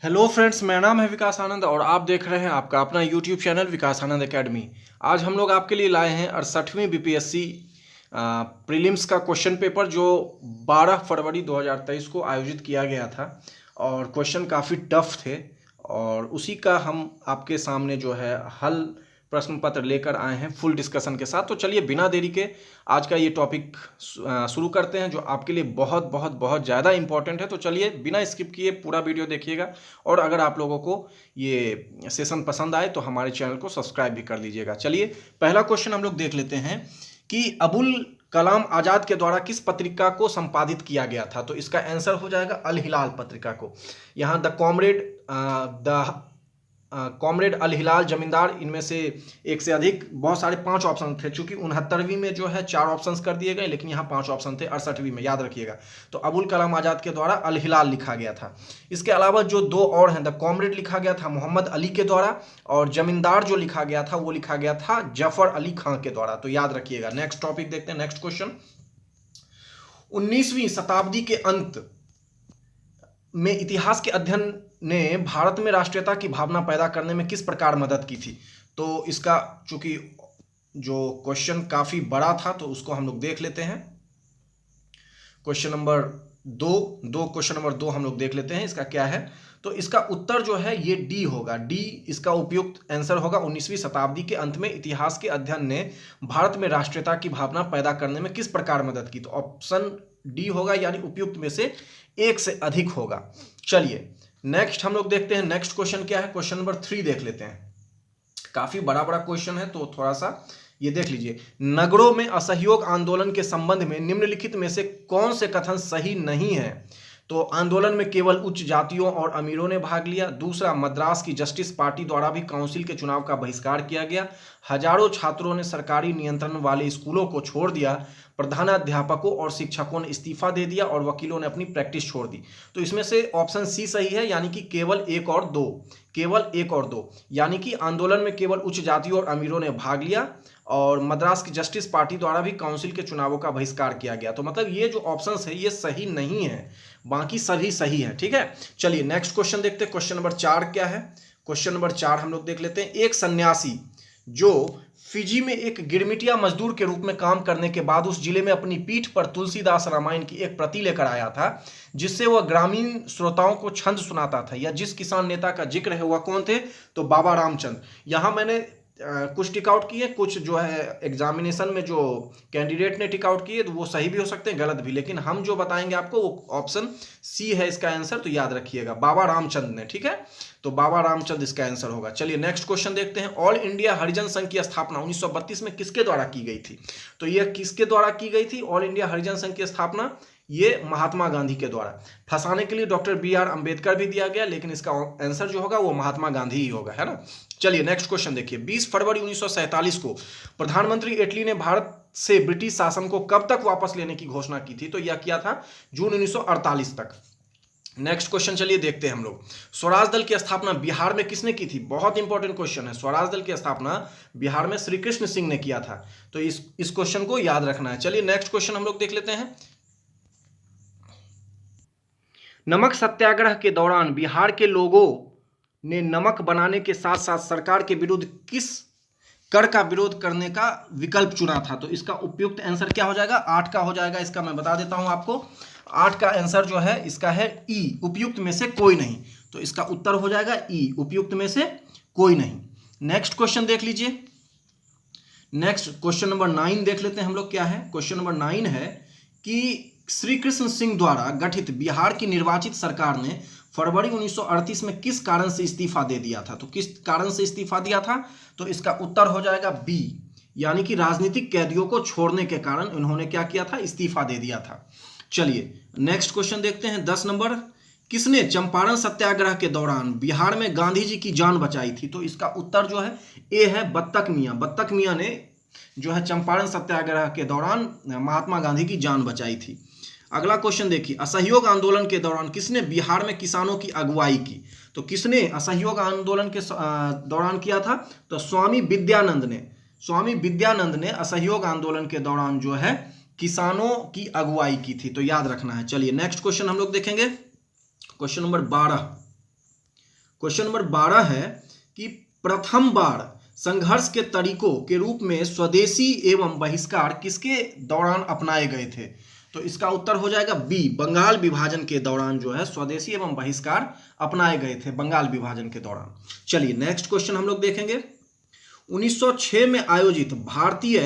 Hello friends, मेरा नाम है विकास आनंद और आप देख रहे हैं आपका अपना यूट्यूब चैनल विकास आनंद एकेडमी। आज हम लोग आपके लिए लाए हैं 68वीं बीपीएससी प्रीलिम्स का क्वेश्चन पेपर जो 12 फरवरी 2023 को आयोजित किया गया था और क्वेश्चन काफ़ी टफ थे और उसी का हम आपके सामने जो है हल प्रश्न पत्र लेकर आए हैं फुल डिस्कशन के साथ। तो चलिए बिना देरी के आज का ये टॉपिक शुरू करते हैं जो आपके लिए बहुत बहुत बहुत ज़्यादा इंपॉर्टेंट है। तो चलिए बिना स्किप किए पूरा वीडियो देखिएगा और अगर आप लोगों को ये सेशन पसंद आए तो हमारे चैनल को सब्सक्राइब भी कर लीजिएगा। चलिए पहला क्वेश्चन हम लोग देख लेते हैं कि अबुल कलाम आज़ाद के द्वारा किस पत्रिका को संपादित किया गया था। तो इसका आंसर हो जाएगा अल हिलाल पत्रिका को। यहाँ द कॉमरेड अल हिलाल, जमींदार, इनमें से एक से अधिक बहुत सारे 5 ऑप्शन थे। चूंकि 69वीं में जो है 4 ऑप्शंस कर दिए गए लेकिन यहाँ 5 ऑप्शन थे 68वीं में, याद रखिएगा। तो अबुल कलाम आज़ाद के द्वारा अल हिलाल लिखा गया था। इसके अलावा जो 2 और हैं, द कॉमरेड लिखा गया था मोहम्मद अली के द्वारा और जमींदार जो लिखा गया था वो लिखा गया था जफर अली खां के द्वारा। तो याद रखिएगा। नेक्स्ट टॉपिक देखते हैं, नेक्स्ट क्वेश्चन। 19वीं शताब्दी के अंत में इतिहास के अध्ययन ने भारत में राष्ट्रीयता की भावना पैदा करने में किस प्रकार मदद की थी। तो इसका चूंकि जो क्वेश्चन काफ़ी बड़ा था तो उसको हम लोग देख लेते हैं। क्वेश्चन नंबर 2 हम लोग देख लेते हैं इसका क्या है। तो इसका उत्तर जो है ये डी होगा। डी इसका उपयुक्त आंसर होगा। 19वीं शताब्दी के अंत में इतिहास के अध्ययन ने भारत में राष्ट्रीयता की भावना पैदा करने में किस प्रकार मदद की। तो ऑप्शन डी होगा, यानी उपयुक्त में से एक से अधिक होगा। चलिए नेक्स्ट हम लोग देखते हैं। नेक्स्ट क्वेश्चन क्या है, क्वेश्चन नंबर 3 देख लेते हैं। काफी बड़ा बड़ा क्वेश्चन है तो थोड़ा सा ये देख लीजिए। नगरों में असहयोग आंदोलन के संबंध में निम्नलिखित में से कौन से कथन सही नहीं है। तो आंदोलन में केवल उच्च जातियों और अमीरों ने भाग लिया। दूसरा, मद्रास की जस्टिस पार्टी द्वारा भी काउंसिल के चुनाव का बहिष्कार किया गया। हजारों छात्रों ने सरकारी नियंत्रण वाले स्कूलों को छोड़ दिया। प्रधानाध्यापकों और शिक्षकों ने इस्तीफा दे दिया और वकीलों ने अपनी प्रैक्टिस छोड़ दी। तो इसमें से ऑप्शन सी सही है, यानी कि केवल 1 और 2। केवल 1 और 2, यानी कि आंदोलन में केवल उच्च जातियों और अमीरों ने भाग लिया और मद्रास की जस्टिस पार्टी द्वारा भी काउंसिल के चुनावों का बहिष्कार किया गया। तो मतलब ये जो ऑप्शंस है ये सही नहीं है, बाकी सभी सही है। ठीक है, चलिए नेक्स्ट क्वेश्चन देखते हैं। क्वेश्चन नंबर 4 क्या है। क्वेश्चन नंबर 4 हम लोग देख लेते हैं। एक सन्यासी जो फिजी में एक गिरमिटिया मजदूर के रूप में काम करने के बाद उस जिले में अपनी पीठ पर तुलसीदास रामायण की एक प्रति लेकर आया था, जिससे वह ग्रामीण श्रोताओं को छंद सुनाता था। या जिस किसान नेता का जिक्र है वह कौन थे। तो बाबा रामचंद्र। यहाँ मैंने कुछ टिक आउट किए, कुछ जो है एग्जामिनेशन में जो कैंडिडेट ने टिक आउट किए तो वो सही भी हो सकते हैं, गलत भी, लेकिन हम जो बताएंगे आपको वो ऑप्शन सी है इसका आंसर। तो याद रखिएगा बाबा रामचंद्र ने। ठीक है, तो बाबा रामचंद्र इसका आंसर होगा। चलिए नेक्स्ट क्वेश्चन देखते हैं। ऑल इंडिया हरिजन संघ की स्थापना 1932 में किसके द्वारा की गई थी। तो यह किसके द्वारा की गई थी ऑल इंडिया हरिजन संघ की स्थापना। ये महात्मा गांधी के द्वारा। फंसाने के लिए डॉक्टर BR अम्बेडकर भी दिया गया, लेकिन इसका आंसर जो होगा वो महात्मा गांधी ही होगा, है ना। चलिए नेक्स्ट क्वेश्चन देखिए। 20 फरवरी 1947 को प्रधानमंत्री एटली ने भारत से ब्रिटिश शासन को कब तक वापस लेने की घोषणा की थी। तो यह किया था जून 1948 तक। नेक्स्ट क्वेश्चन चलिए देखते हैं हम लोग। स्वराज दल की स्थापना बिहार में किसने की थी। बहुत इंपॉर्टेंट क्वेश्चन है। स्वराज दल की स्थापना बिहार में श्री कृष्ण सिंह ने किया था। तो इस क्वेश्चन को याद रखना है। चलिए नेक्स्ट क्वेश्चन हम लोग देख लेते हैं। नमक सत्याग्रह के दौरान बिहार के लोगों ने नमक बनाने के साथ साथ सरकार के विरुद्ध किस कर का विरोध करने का विकल्प चुना था। तो इसका उपयुक्त आंसर क्या हो जाएगा। 8 का हो जाएगा। इसका मैं बता देता हूं आपको। 8 का आंसर जो है इसका है ई, उपयुक्त में से कोई नहीं। तो इसका उत्तर हो जाएगा ई, उपयुक्त में से कोई नहीं। नेक्स्ट क्वेश्चन देख लीजिए। नेक्स्ट क्वेश्चन नंबर 9 देख लेते हैं हम लोग क्या है। क्वेश्चन नंबर 9 है कि श्री कृष्ण सिंह द्वारा गठित बिहार की निर्वाचित सरकार ने फरवरी 1938 में किस कारण से इस्तीफा दे दिया था। तो किस कारण से इस्तीफा दिया था। तो इसका उत्तर हो जाएगा बी, यानी कि राजनीतिक कैदियों को छोड़ने के कारण उन्होंने क्या किया था, इस्तीफा दे दिया था। चलिए नेक्स्ट क्वेश्चन देखते हैं। 10 नंबर, किसने चंपारण सत्याग्रह के दौरान बिहार में गांधी जी की जान बचाई थी। तो इसका उत्तर जो है ए है, बत्तख मियाँ। बत्तख मियाँ ने जो है चंपारण सत्याग्रह के दौरान महात्मा गांधी की जान बचाई थी। अगला क्वेश्चन देखिए। असहयोग आंदोलन के दौरान किसने बिहार में किसानों की अगुवाई की। तो किसने असहयोग आंदोलन के दौरान किया था। तो स्वामी विद्यानंद ने। स्वामी विद्यानंद ने असहयोग आंदोलन के दौरान जो है किसानों की अगुवाई की थी। तो याद रखना है। चलिए नेक्स्ट क्वेश्चन हम लोग देखेंगे। Question number 12। क्वेश्चन नंबर 12 है कि प्रथम बार संघर्ष के तरीकों के रूप में स्वदेशी एवं बहिष्कार किसके दौरान अपनाए गए थे? तो इसका उत्तर हो जाएगा बी, बंगाल विभाजन के दौरान जो है स्वदेशी एवं बहिष्कार अपनाए गए थे बंगाल विभाजन के दौरान। चलिए नेक्स्ट क्वेश्चन हम लोग देखेंगे। 1906 में आयोजित भारतीय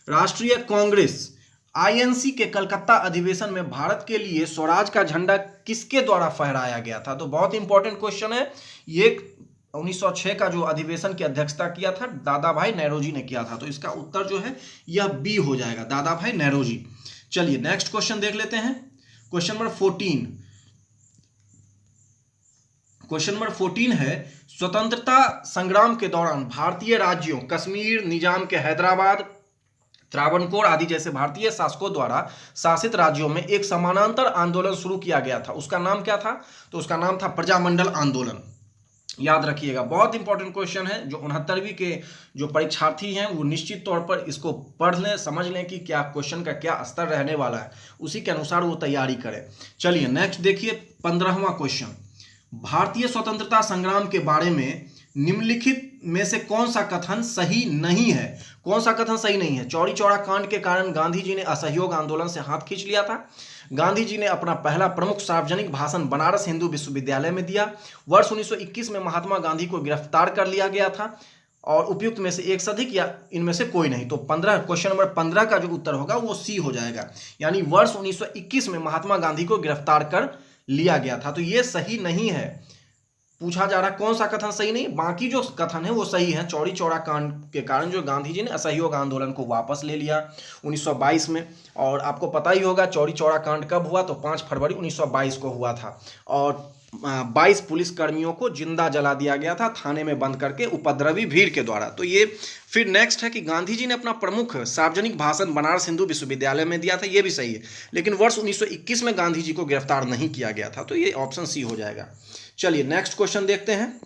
राष्ट्रीय कांग्रेस आईएनसी के कलकत्ता अधिवेशन में भारत के लिए स्वराज का झंडा किसके द्वारा फहराया गया था? तो बहुत इंपॉर्टेंट क्वेश्चन है ये। 1906 का जो अधिवेशन की अध्यक्षता किया था दादा भाई नौरोजी ने किया था, तो इसका उत्तर जो है यह बी हो जाएगा, दादा भाई नौरोजी। चलिए नेक्स्ट क्वेश्चन देख लेते हैं। Question number 14। क्वेश्चन नंबर 14 है स्वतंत्रता संग्राम के दौरान भारतीय राज्यों कश्मीर, निजाम के हैदराबाद, त्रावणकोर आदि जैसे भारतीय शासकों द्वारा शासित राज्यों में एक समानांतर आंदोलन शुरू किया गया था, उसका नाम क्या था? तो उसका नाम था प्रजामंडल आंदोलन। याद रखिएगा, बहुत इंपॉर्टेंट क्वेश्चन है। जो 69वीं के जो परीक्षार्थी हैं वो निश्चित तौर पर इसको पढ़ लें, समझ लें कि क्या क्वेश्चन का क्या स्तर रहने वाला है, उसी के अनुसार वो तैयारी करें। चलिए नेक्स्ट देखिए 15वां क्वेश्चन। भारतीय स्वतंत्रता संग्राम के बारे में निम्नलिखित में से कौन सा कथन सही नहीं है? कौन सा कथन सही नहीं है? चौरी चौरा कांड के कारण गांधी जी ने असहयोग आंदोलन से हाथ खींच लिया था। गांधी जी ने अपना पहला प्रमुख सार्वजनिक भाषण बनारस हिंदू विश्वविद्यालय में दिया। वर्ष 1921 में महात्मा गांधी को गिरफ्तार कर लिया गया था। और उपयुक्त में से एक से अधिक या इनमें से कोई नहीं। तो 15 क्वेश्चन नंबर 15 का जो उत्तर होगा वो सी हो जाएगा, यानी वर्ष 1921 में महात्मा गांधी को गिरफ्तार कर लिया गया था। तो ये सही नहीं है। पूछा जा रहा कौन सा कथन सही नहीं, बाकी जो कथन है वो सही है। चौरी चौरा कांड के कारण जो गांधी जी ने असहयोग आंदोलन को वापस ले लिया 1922 में। और आपको पता ही होगा चौरी चौरा कांड कब हुआ, तो 5 फरवरी 1922 को हुआ था। और 22 पुलिस कर्मियों को जिंदा जला दिया गया था थाने में बंद करके उपद्रवी भीड़ के द्वारा। तो ये फिर नेक्स्ट है कि गांधी जी ने अपना प्रमुख सार्वजनिक भाषण बनारस हिंदू विश्वविद्यालय में दिया था, ये भी सही है। लेकिन वर्ष 1921 में गांधी जी को गिरफ्तार नहीं किया गया था, तो ये ऑप्शन सी हो जाएगा। चलिए नेक्स्ट क्वेश्चन देखते हैं।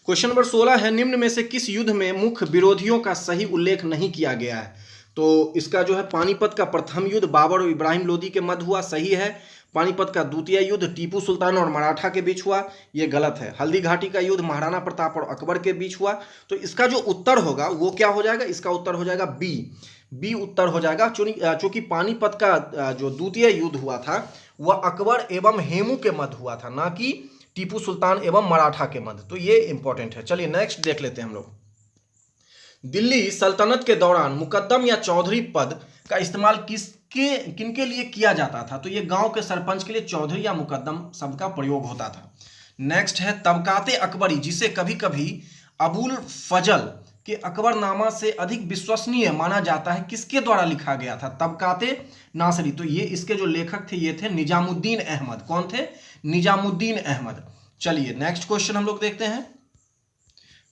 क्वेश्चन नंबर 16 है निम्न में से किस युद्ध में मुख्य विरोधियों का सही उल्लेख नहीं किया गया है? तो इसका जो है पानीपत का प्रथम युद्ध बाबर और इब्राहिम लोदी के मध्य हुआ, सही है। पानीपत का द्वितीय युद्ध टीपू सुल्तान और मराठा के बीच हुआ, ये गलत है। हल्दी घाटी का युद्ध महाराणा प्रताप और अकबर के बीच हुआ। तो इसका जो उत्तर होगा वो क्या हो जाएगा? इसका उत्तर हो जाएगा बी उत्तर हो जाएगा। चूंकि पानीपत का जो द्वितीय युद्ध हुआ था वह अकबर एवं हेमू के मध्य हुआ था, ना कि टीपू सुल्तान एवं मराठा के मध्य। तो ये इंपॉर्टेंट है। चलिए नेक्स्ट देख लेते हैं हम लोग। दिल्ली सल्तनत के दौरान मुकद्दम या चौधरी पद का इस्तेमाल किनके लिए किया जाता था? तो ये गांव के सरपंच के लिए चौधरी या मुकद्दम शब्द का प्रयोग होता था। नेक्स्ट है तबकाते अकबरी, जिसे कभी कभी अबुल फजल के अकबरनामा से अधिक विश्वसनीय माना जाता है, किसके द्वारा लिखा गया था? तबकाते नासरी। तो ये इसके जो लेखक थे ये थे निजामुद्दीन अहमद। कौन थे? निजामुद्दीन अहमद। चलिए नेक्स्ट क्वेश्चन हम लोग देखते हैं।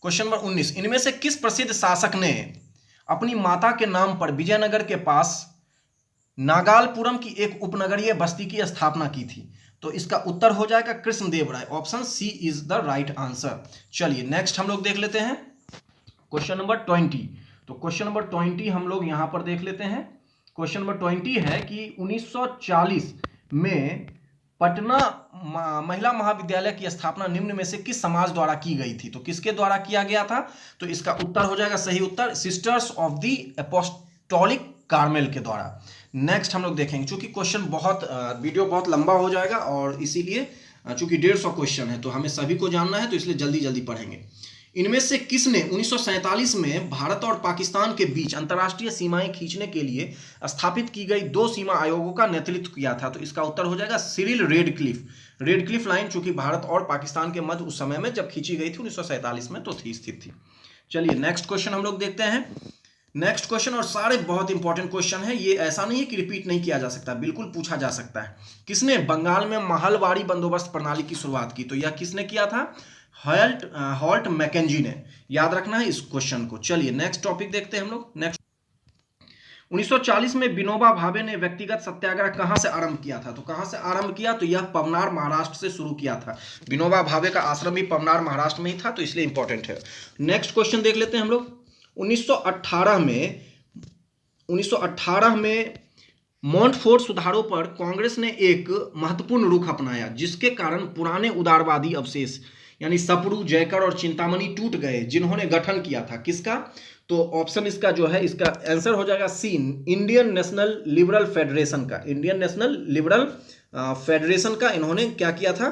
Question number 19। इनमें से किस प्रसिद्ध शासक ने अपनी माता के नाम पर विजयनगर के पास नागालपुरम की एक उपनगरीय बस्ती की स्थापना की थी? तो इसका उत्तर हो जाएगा Krishnadeva Raya. Option C is the right answer. चलिए नेक्स्ट हम लोग देख लेते हैं क्वेश्चन नंबर 20। तो क्वेश्चन नंबर 20 हम लोग यहां पर देख लेते हैं। क्वेश्चन नंबर 20 है कि 1940 में पटना महिला महाविद्यालय की स्थापना निम्न में से किस समाज द्वारा की गई थी? तो किसके द्वारा किया गया था? तो इसका उत्तर हो जाएगा सही उत्तर sisters of the apostolic Carmel के द्वारा। नेक्स्ट हम लोग देखेंगे, चूंकि क्वेश्चन वीडियो बहुत लंबा हो जाएगा और इसीलिए चूंकि 150 क्वेश्चन है तो हमें सभी को जानना है, तो इसलिए जल्दी जल्दी पढ़ेंगे। इनमें से किसने 1947 में भारत और पाकिस्तान के बीच अंतर्राष्ट्रीय सीमाएं खींचने के लिए स्थापित की गई 2 सीमा आयोगों का नेतृत्व किया था? तो इसका उत्तर हो जाएगा सिरिल रेडक्लिफ लाइन, चूंकि भारत और पाकिस्तान के मध्य उस समय में जब खींची गई थी 1947 में तो स्थित थी। चलिए नेक्स्ट क्वेश्चन हम लोग देखते हैं। नेक्स्ट क्वेश्चन, और सारे बहुत इंपॉर्टेंट क्वेश्चन है, ये ऐसा नहीं है कि रिपीट नहीं किया जा सकता, बिल्कुल पूछा जा सकता है। किसने बंगाल में महलवाड़ी बंदोबस्त प्रणाली की शुरुआत की? तो यह किसने किया था? हॉल्ट मैकेंजी ने। याद रखना है इस क्वेश्चन को। चलिए नेक्स्ट टॉपिक देखते हैं हम लोग। नेक्स्ट 1940 में विनोबा भावे ने व्यक्तिगत सत्याग्रह कहां से आरंभ किया था? तो कहां से आरंभ किया? तो यह पवनार महाराष्ट्र से शुरू किया था। विनोबा भावे का आश्रम भी पवनार महाराष्ट्र में ही था, तो इसलिए इंपॉर्टेंट है। नेक्स्ट क्वेश्चन देख लेते हैं हम लोग। 1918 में मॉन्टफोर्ट सुधारों पर कांग्रेस ने एक महत्वपूर्ण रुख अपनाया, जिसके कारण पुराने उदारवादी अवशेष यानी सपरू, जयकर और चिंतामणि टूट गए, जिन्होंने गठन किया था किसका? तो ऑप्शन इसका जो है, इसका आंसर हो जाएगा सी, इंडियन नेशनल लिबरल फेडरेशन का। इंडियन नेशनल लिबरल फेडरेशन का इन्होंने क्या किया था?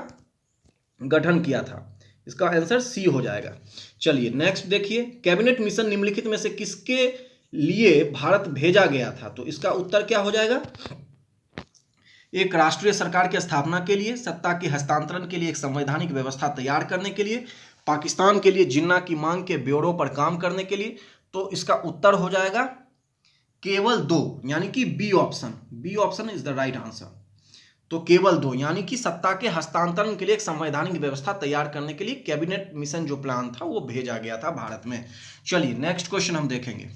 गठन किया था। इसका आंसर सी हो जाएगा। चलिए नेक्स्ट देखिए, कैबिनेट मिशन निम्नलिखित में से किसके लिए भारत भेजा गया था? तो इसका उत्तर क्या हो जाएगा? एक राष्ट्रीय सरकार की स्थापना के लिए, सत्ता के हस्तांतरण के लिए, एक संवैधानिक व्यवस्था तैयार करने के लिए, पाकिस्तान के लिए जिन्ना की मांग के ब्यूरो पर काम करने के लिए। तो इसका उत्तर हो जाएगा केवल दो, यानी कि B option. B option is the right answer. तो केवल दो, यानी कि सत्ता के हस्तांतरण के लिए एक संवैधानिक व्यवस्था तैयार करने के लिए कैबिनेट मिशन जो प्लान था वो भेजा गया था भारत में। चलिए नेक्स्ट क्वेश्चन हम देखेंगे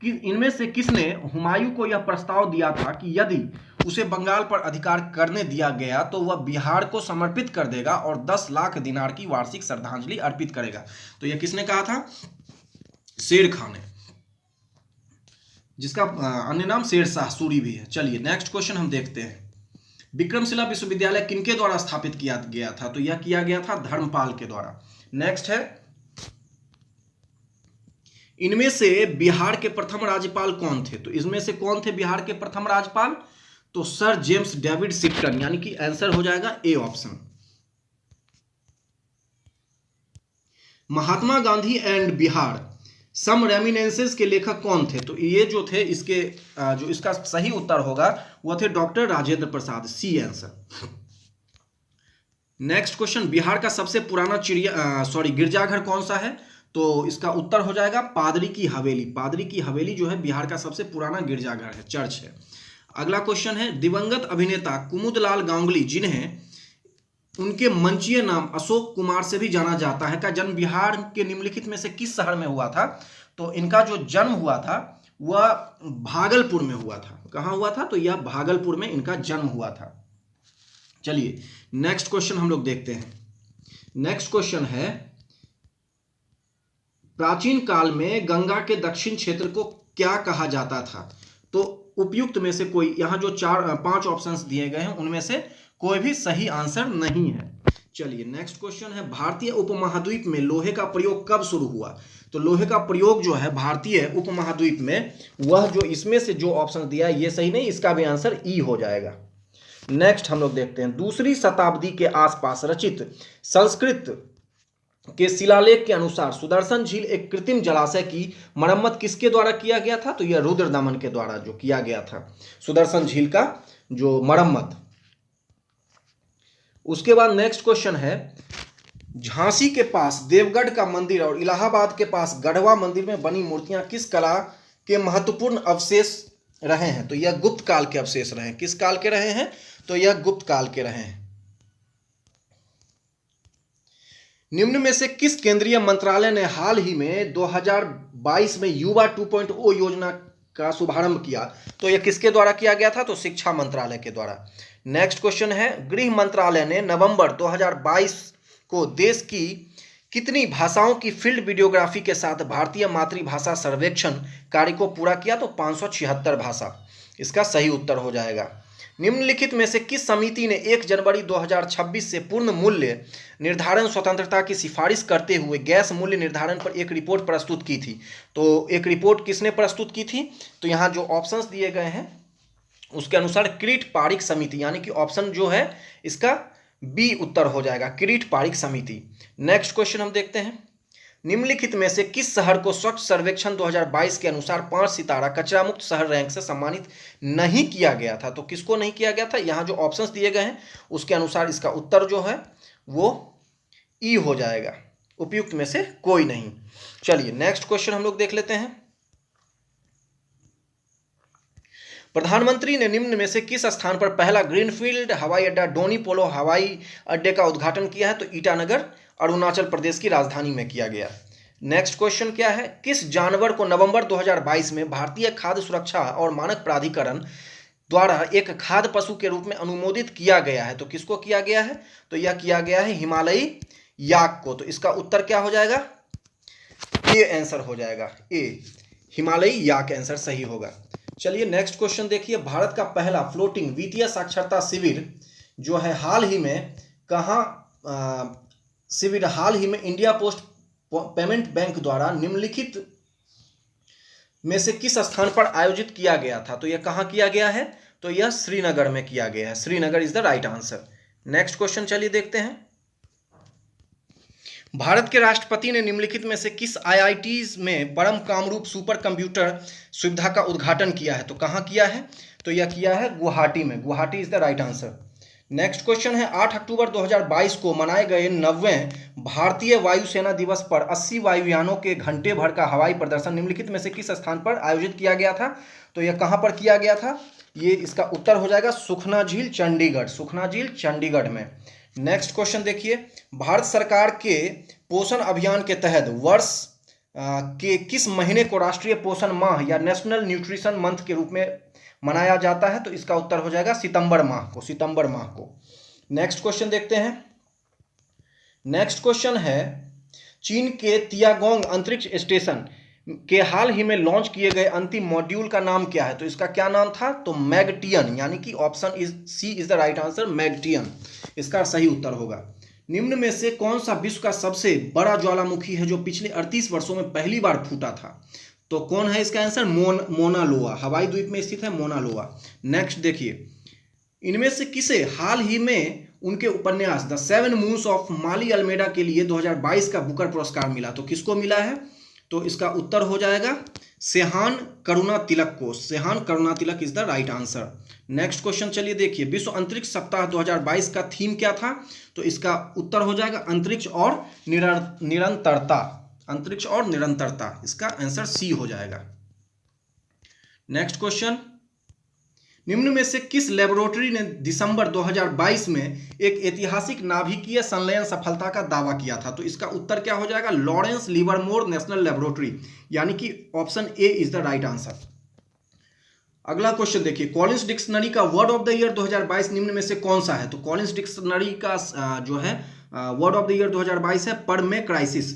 कि इनमें से किसने हुमायूं को यह प्रस्ताव दिया था कि यदि उसे बंगाल पर अधिकार करने दिया गया तो वह बिहार को समर्पित कर देगा और 10 लाख दिनार की वार्षिक श्रद्धांजलि अर्पित करेगा? तो यह किसने कहा था? शेर खान ने, जिसका अन्य नाम शेरशाह सूरी भी है। चलिए नेक्स्ट क्वेश्चन हम देखते हैं, विक्रमशिला विश्वविद्यालय किनके द्वारा स्थापित किया गया था? तो यह किया गया था धर्मपाल के द्वारा। नेक्स्ट है, इनमें से बिहार के प्रथम राज्यपाल कौन थे? तो इसमें से कौन थे बिहार के प्रथम राज्यपाल? तो सर जेम्स डेविड शिप्टन, यानी कि आंसर हो जाएगा A option. Mahatma Gandhi and Bihar some reminiscences के लेखक कौन थे? तो ये जो थे इसके जो इसका सही उत्तर होगा वह थे doctor Rajendra Prasad, C answer. Next question, Bihar का सबसे पुराना गिरजाघर कौन सा है? तो इसका उत्तर हो जाएगा पादरी की हवेली। पादरी की हवेली जो है बिहार का सबसे पुराना गिरजाघर है, चर्च है। अगला क्वेश्चन है, दिवंगत अभिनेता कुमुदलाल गांगुली, जिन्हें उनके मंचीय नाम अशोक कुमार से भी जाना जाता है, का जन्म बिहार के निम्नलिखित में से किस शहर में हुआ था? तो इनका जो जन्म हुआ था वह भागलपुर में हुआ था। कहाँ हुआ था? तो यह भागलपुर में इनका जन्म हुआ था। चलिए नेक्स्ट क्वेश्चन हम लोग देखते हैं। नेक्स्ट क्वेश्चन है, प्राचीन काल में गंगा के दक्षिण क्षेत्र को क्या कहा जाता था? तो उपयुक्त में से कोई, यहां जो 5 ऑप्शंस दिए गए हैं उनमें से कोई भी सही आंसर नहीं है। चलिए नेक्स्ट क्वेश्चन है, भारतीय उपमहाद्वीप में लोहे का प्रयोग कब शुरू हुआ? तो लोहे का प्रयोग जो है भारतीय उपमहाद्वीप में, वह जो इसमें से जो ऑप्शन दिया है ये सही नहीं, इसका भी आंसर ई हो जाएगा। नेक्स्ट हम लोग देखते हैं, दूसरी शताब्दी के आसपास रचित संस्कृत के शिलालेख के अनुसार सुदर्शन झील एक कृत्रिम जलाशय की मरम्मत किसके द्वारा किया गया था? तो यह रुद्रदमन के द्वारा जो किया गया था सुदर्शन झील का जो मरम्मत। उसके बाद नेक्स्ट क्वेश्चन है, झांसी के पास देवगढ़ का मंदिर और इलाहाबाद के पास गढ़वा मंदिर में बनी मूर्तियां किस कला के महत्वपूर्ण अवशेष रहे हैं? तो यह गुप्त काल के अवशेष रहे हैं। किस काल के रहे हैं? तो यह गुप्त काल के रहे हैं। निम्न में से किस केंद्रीय मंत्रालय ने हाल ही में 2022 में युवा 2.0 योजना का शुभारंभ किया? तो यह किसके द्वारा किया गया था? तो शिक्षा मंत्रालय के द्वारा। नेक्स्ट क्वेश्चन है, गृह मंत्रालय ने नवंबर 2022 को देश की कितनी भाषाओं की फील्ड वीडियोग्राफी के साथ भारतीय मातृभाषा सर्वेक्षण कार्य को पूरा किया? तो 576 भाषा इसका सही उत्तर हो जाएगा। निम्नलिखित में से किस समिति ने 1 जनवरी 2026 से पूर्ण मूल्य निर्धारण स्वतंत्रता की सिफारिश करते हुए गैस मूल्य निर्धारण पर एक रिपोर्ट प्रस्तुत की थी? तो एक रिपोर्ट किसने प्रस्तुत की थी? तो यहाँ जो ऑप्शंस दिए गए हैं उसके अनुसार किरीट पारिक समिति, यानी कि ऑप्शन जो है इसका बी उत्तर हो जाएगा, किरीट पारिक समिति। नेक्स्ट क्वेश्चन हम देखते हैं, निम्नलिखित में से किस शहर को स्वच्छ सर्वेक्षण 2022 के अनुसार 5 सितारा कचरा मुक्त शहर रैंक से सम्मानित नहीं किया गया था? तो किसको नहीं किया गया था? यहाँ जो ऑप्शंस दिए गए हैं उसके अनुसार इसका उत्तर जो है वो ई हो जाएगा, उपयुक्त में से कोई नहीं। चलिए नेक्स्ट क्वेश्चन हम लोग देख लेते हैं, प्रधानमंत्री ने निम्न में से किस स्थान पर पहला ग्रीनफील्ड हवाई अड्डा डोनी पोलो हवाई अड्डे का उद्घाटन किया है? तो ईटानगर अरुणाचल प्रदेश की राजधानी में किया गया। नेक्स्ट क्वेश्चन क्या है, किस जानवर को नवंबर 2022 में भारतीय खाद्य सुरक्षा और मानक प्राधिकरण द्वारा एक खाद्य पशु के रूप में अनुमोदित किया गया है? तो किसको किया गया है? तो यह किया गया है हिमालयी याक को। तो इसका उत्तर क्या हो जाएगा? ए आंसर हो जाएगा, ए हिमालयी याक आंसर सही होगा। चलिए नेक्स्ट क्वेश्चन देखिए, भारत का पहला फ्लोटिंग वित्तीय साक्षरता शिविर जो है हाल ही में कहाँ शिविर हाल ही में इंडिया पोस्ट पेमेंट बैंक द्वारा निम्नलिखित में से किस स्थान पर आयोजित किया गया था? तो यह कहाँ किया गया है? तो यह श्रीनगर में किया गया है। Srinagar is the right answer. Next question चलिए देखते हैं, भारत के राष्ट्रपति ने निम्नलिखित में से किस आईआईटीज में परम कामरूप सुपर कंप्यूटर सुविधा का उद्घाटन किया है? तो कहाँ किया है? तो यह किया है गुवाहाटी में। Guwahati is the right answer. Next question है, 8 अक्टूबर 2022 को मनाए गए 90वें भारतीय वायुसेना दिवस पर 80 वायुयानों के घंटे भर का हवाई प्रदर्शन निम्नलिखित में से किस स्थान पर आयोजित किया गया था? तो यह कहाँ पर किया गया था? ये इसका उत्तर हो जाएगा सुखना झील चंडीगढ़। सुखना झील चंडीगढ़ में। नेक्स्ट क्वेश्चन देखिए, भारत सरकार के पोषण अभियान के तहत वर्ष के किस महीने को राष्ट्रीय पोषण माह या नेशनल न्यूट्रिशन मंथ के रूप में मनाया जाता है? तो इसका उत्तर हो जाएगा सितंबर माह को। सितंबर माह को। नेक्स्ट क्वेश्चन देखते हैं, नेक्स्ट क्वेश्चन है, चीन के तियागोंग अंतरिक्ष स्टेशन के हाल ही में लॉन्च किए गए अंतिम मॉड्यूल का नाम क्या है? तो इसका क्या नाम था? तो मैगटियन, यानी कि option C is the right answer, मैगटियन इसका सही उत्तर होगा। निम्न में से कौन सा विश्व का सबसे बड़ा ज्वालामुखी है जो पिछले 38 वर्षों में पहली बार फूटा था? तो कौन है इसका आंसर? मोना लोआ, हवाई द्वीप में स्थित है मोना लोआ। नेक्स्ट देखिए, इनमें से किसे हाल ही में उनके उपन्यास the 7 moons of Maali Almeida के लिए 2022 का बुकर पुरस्कार मिला? तो किसको मिला है? तो इसका उत्तर हो जाएगा सेहान करुणा तिलक को। Shehan Karunatilaka is the right answer. Next question चलिए देखिए, विश्व अंतरिक्ष सप्ताह 2022 का थीम क्या था? तो इसका उत्तर हो जाएगा अंतरिक्ष और निरंतरता। अंतरिक्ष और निरंतरता, इसका आंसर सी हो जाएगा। नेक्स्ट क्वेश्चन, निम्न में से किस लेबोरेटरी ने दिसंबर 2022 में एक ऐतिहासिक नाभिकीय संलयन सफलता का दावा किया था? तो इसका उत्तर क्या हो जाएगा? लॉरेंस लिवरमोर नेशनल लेबोरेटरी, यानी कि option A is the right answer. अगला क्वेश्चन देखिए, कॉलिंस डिक्शनरी का वर्ड ऑफ द ईयर 2022 निम्न में से कौन सा है? तो कॉलिंस डिक्शनरी का जो है वर्ड ऑफ द ईयर 2022 है परमे क्राइसिस।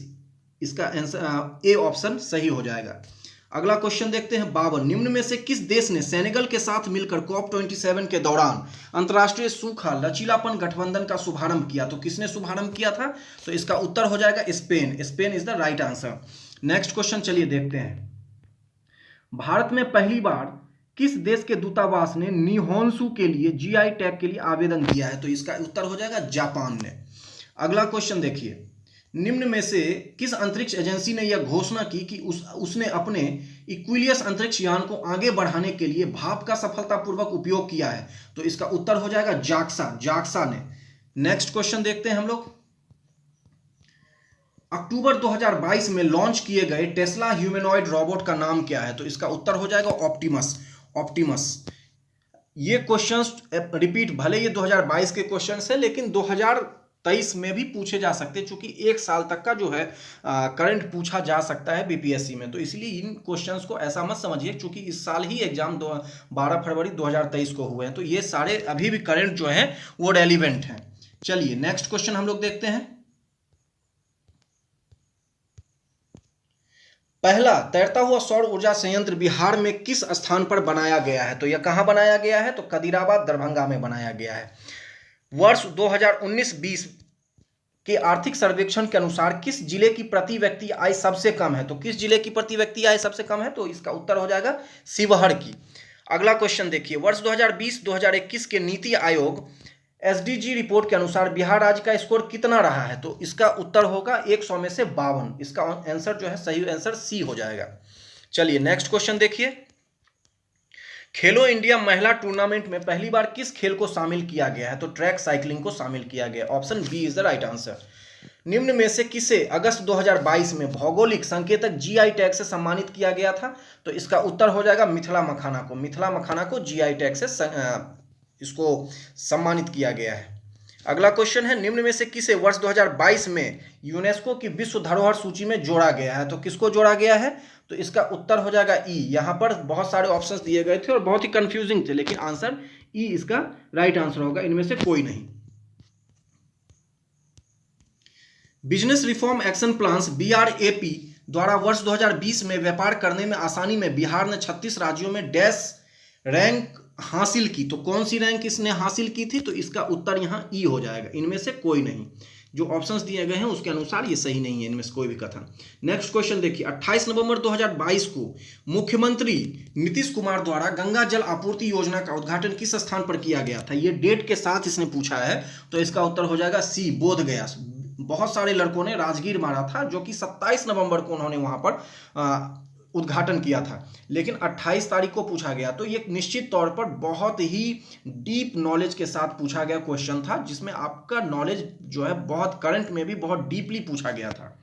इसका आंसर ए ऑप्शन सही हो जाएगा। अगला क्वेश्चन देखते हैं, 52, निम्न में से किस देश ने सेनेगल के साथ मिलकर COP27 के दौरान अंतर्राष्ट्रीय सूखा लचीलापन गठबंधन का शुभारंभ किया? तो किसने शुभारंभ किया था? तो इसका उत्तर हो जाएगा Spain. Spain is the right answer. Next question चलिए देखते हैं, भारत में पहली बार किस देश के दूतावास ने निहोन्सू के लिए जीआई टैग के लिए आवेदन किया है? तो इसका उत्तर हो जाएगा जापान ने। अगला क्वेश्चन देखिए, निम्न में से किस अंतरिक्ष एजेंसी ने यह घोषणा की कि उसने अपने इक्विलियस अंतरिक्ष यान को आगे बढ़ाने के लिए भाप का सफलतापूर्वक उपयोग किया है? तो इसका उत्तर हो जाएगा जाक्सा। जाक्सा ने। नेक्स्ट क्वेश्चन देखते हैं हम लोग, अक्टूबर 2022 में लॉन्च किए गए टेस्ला ह्यूमनॉइड रोबोट का नाम क्या है? तो इसका उत्तर हो जाएगा ऑप्टिमस। ऑप्टिमस। ये क्वेश्चंस रिपीट, भले ये 2022 के क्वेश्चंस है लेकिन 2023 में भी पूछे जा सकते हैं, चूंकि एक साल तक का जो है करंट पूछा जा सकता है बीपीएससी में। तो इसलिए इन क्वेश्चंस को ऐसा मत समझिए, चूंकि इस साल ही एग्जाम 12 फरवरी 2023 को हुए हैं, तो ये सारे अभी भी करंट जो है वो रेलिवेंट हैं। चलिए नेक्स्ट क्वेश्चन हम लोग देखते हैं, पहला तैरता हुआ सौर ऊर्जा संयंत्र बिहार में किस स्थान पर बनाया गया है? तो यह कहां बनाया गया है? तो कदीराबाद दरभंगा में बनाया गया है। वर्ष 2019-20 के आर्थिक सर्वेक्षण के अनुसार किस जिले की प्रति व्यक्ति आय सबसे कम है? तो किस जिले की प्रति व्यक्ति आय सबसे कम है? तो इसका उत्तर हो जाएगा शिवहर की। अगला क्वेश्चन देखिए, वर्ष 2020-2021 के नीति आयोग एसडीजी रिपोर्ट के अनुसार बिहार राज्य का स्कोर कितना रहा है? तो इसका उत्तर होगा 100 में से 52। इसका आंसर जो है सही आंसर सी हो जाएगा। चलिए नेक्स्ट क्वेश्चन देखिए, खेलो इंडिया महिला टूर्नामेंट में पहली बार किस खेल को शामिल किया गया है? तो ट्रैक साइकिलिंग को शामिल किया गया। Option B is the right answer. निम्न में से किसे अगस्त 2022 में भौगोलिक संकेतक जीआई टैग से सम्मानित किया गया था? तो इसका उत्तर हो जाएगा मिथिला मखाना को। मिथिला मखाना को जीआई टैग से इसको सम्मानित किया गया है। अगला क्वेश्चन है, निम्न में से किसे वर्ष 2022 में यूनेस्को की विश्व धरोहर सूची में जोड़ा गया है? तो किसको जोड़ा गया है? तो इसका उत्तर हो जाएगा ई। यहां पर बहुत सारे ऑप्शंस दिए गए थे और बहुत ही कंफ्यूजिंग थे, लेकिन आंसर ई इसका राइट आंसर होगा, इनमें से कोई नहीं। Business reform action plans BRAP द्वारा वर्ष 2020 में व्यापार करने में आसानी में बिहार ने 36 राज्यों में डैश रैंक हासिल की। तो कौन सी रैंक इसने हासिल की थी? तो इसका उत्तर यहाँ ई हो जाएगा, इनमें से कोई नहीं। जो ऑप्शंस दिए गए हैं उसके अनुसार ये सही नहीं है, इनमें से कोई भी कथन। नेक्स्ट क्वेश्चन देखिए, 28 नवंबर 2022 को मुख्यमंत्री नीतीश कुमार द्वारा गंगा जल आपूर्ति योजना का उद्घाटन किस स्थान पर किया गया था? ये डेट के साथ इसने पूछा है, तो इसका उत्तर हो जाएगा सी, बोधगया। बहुत सारे लड़कों ने राजगीर मारा था, जो कि 27 नवंबर को उन्होंने वहां पर उद्घाटन किया था, लेकिन 28 तारीख को पूछा गया। तो ये निश्चित तौर पर बहुत ही डीप नॉलेज के साथ पूछा गया क्वेश्चन था, जिसमें आपका नॉलेज जो है बहुत करंट में भी बहुत डीपली पूछा गया था।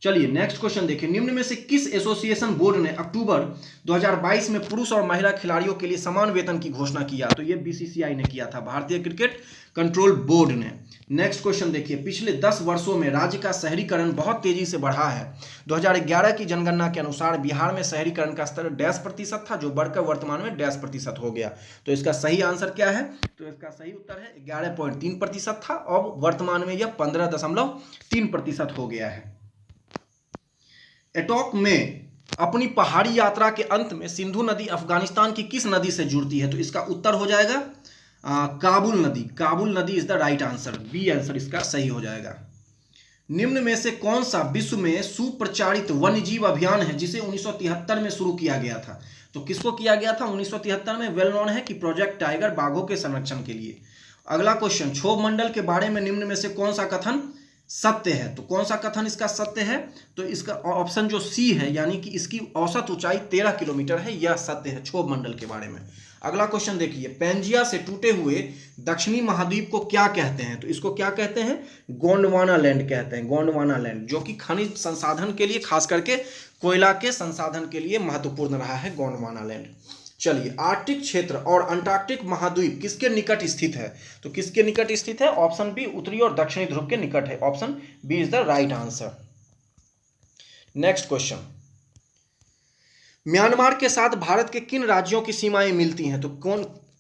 चलिए नेक्स्ट क्वेश्चन देखिए, निम्न में से किस एसोसिएशन बोर्ड ने अक्टूबर 2022 में पुरुष और महिला खिलाड़ियों के लिए समान वेतन की घोषणा किया? तो ये बीसीसीआई ने किया था, भारतीय क्रिकेट कंट्रोल बोर्ड ने। नेक्स्ट क्वेश्चन देखिए, पिछले 10 वर्षों में राज्य का शहरीकरण बहुत तेजी से बढ़ा है। 2011 की जनगणना के अनुसार बिहार में शहरीकरण का स्तर 10% था, जो बढ़कर वर्तमान में 10% हो गया। तो इसका सही आंसर क्या है? तो इसका सही उत्तर है 11.3% था, अब वर्तमान में यह 15.3% हो गया है। एटॉक में अपनी पहाड़ी यात्रा के अंत में सिंधु नदी अफगानिस्तान की किस नदी से जुड़ती है? तो इसका उत्तर हो जाएगा काबुल नदी। काबुल नदी is the right answer, B answer इसका सही हो जाएगा। निम्न में से कौन सा विश्व में सुप्रचारित वन्यजीव अभियान है जिसे 1973 में शुरू किया गया था? तो किसको किया गया था 1973 में? वेल नोन है कि प्रोजेक्ट टाइगर, बाघों के संरक्षण के लिए। अगला क्वेश्चन, क्षोभ मंडल के बारे में निम्न में से कौन सा कथन सत्य है? तो कौन सा कथन इसका सत्य है? तो इसका ऑप्शन जो सी है, यानी कि इसकी औसत ऊंचाई 13 किलोमीटर है, यह सत्य है क्षोभ मंडल के बारे में। अगला क्वेश्चन देखिए, पेंजिया से टूटे हुए दक्षिणी महाद्वीप को क्या कहते हैं? तो इसको क्या कहते हैं? गोंडवाना लैंड कहते हैं, गोंडवाना लैंड, जो कि खनिज संसाधन के लिए, खास करके कोयला के संसाधन के लिए महत्वपूर्ण रहा है गोंडवाना लैंड। चलिए, आर्कटिक क्षेत्र और अंटार्कटिक महाद्वीप किसके निकट स्थित है? तो किसके निकट स्थित है? ऑप्शन बी, उत्तरी और दक्षिणी ध्रुव के निकट है। Option B is the right answer. Next question, Myanmar के साथ भारत के किन राज्यों की सीमाएं मिलती हैं? तो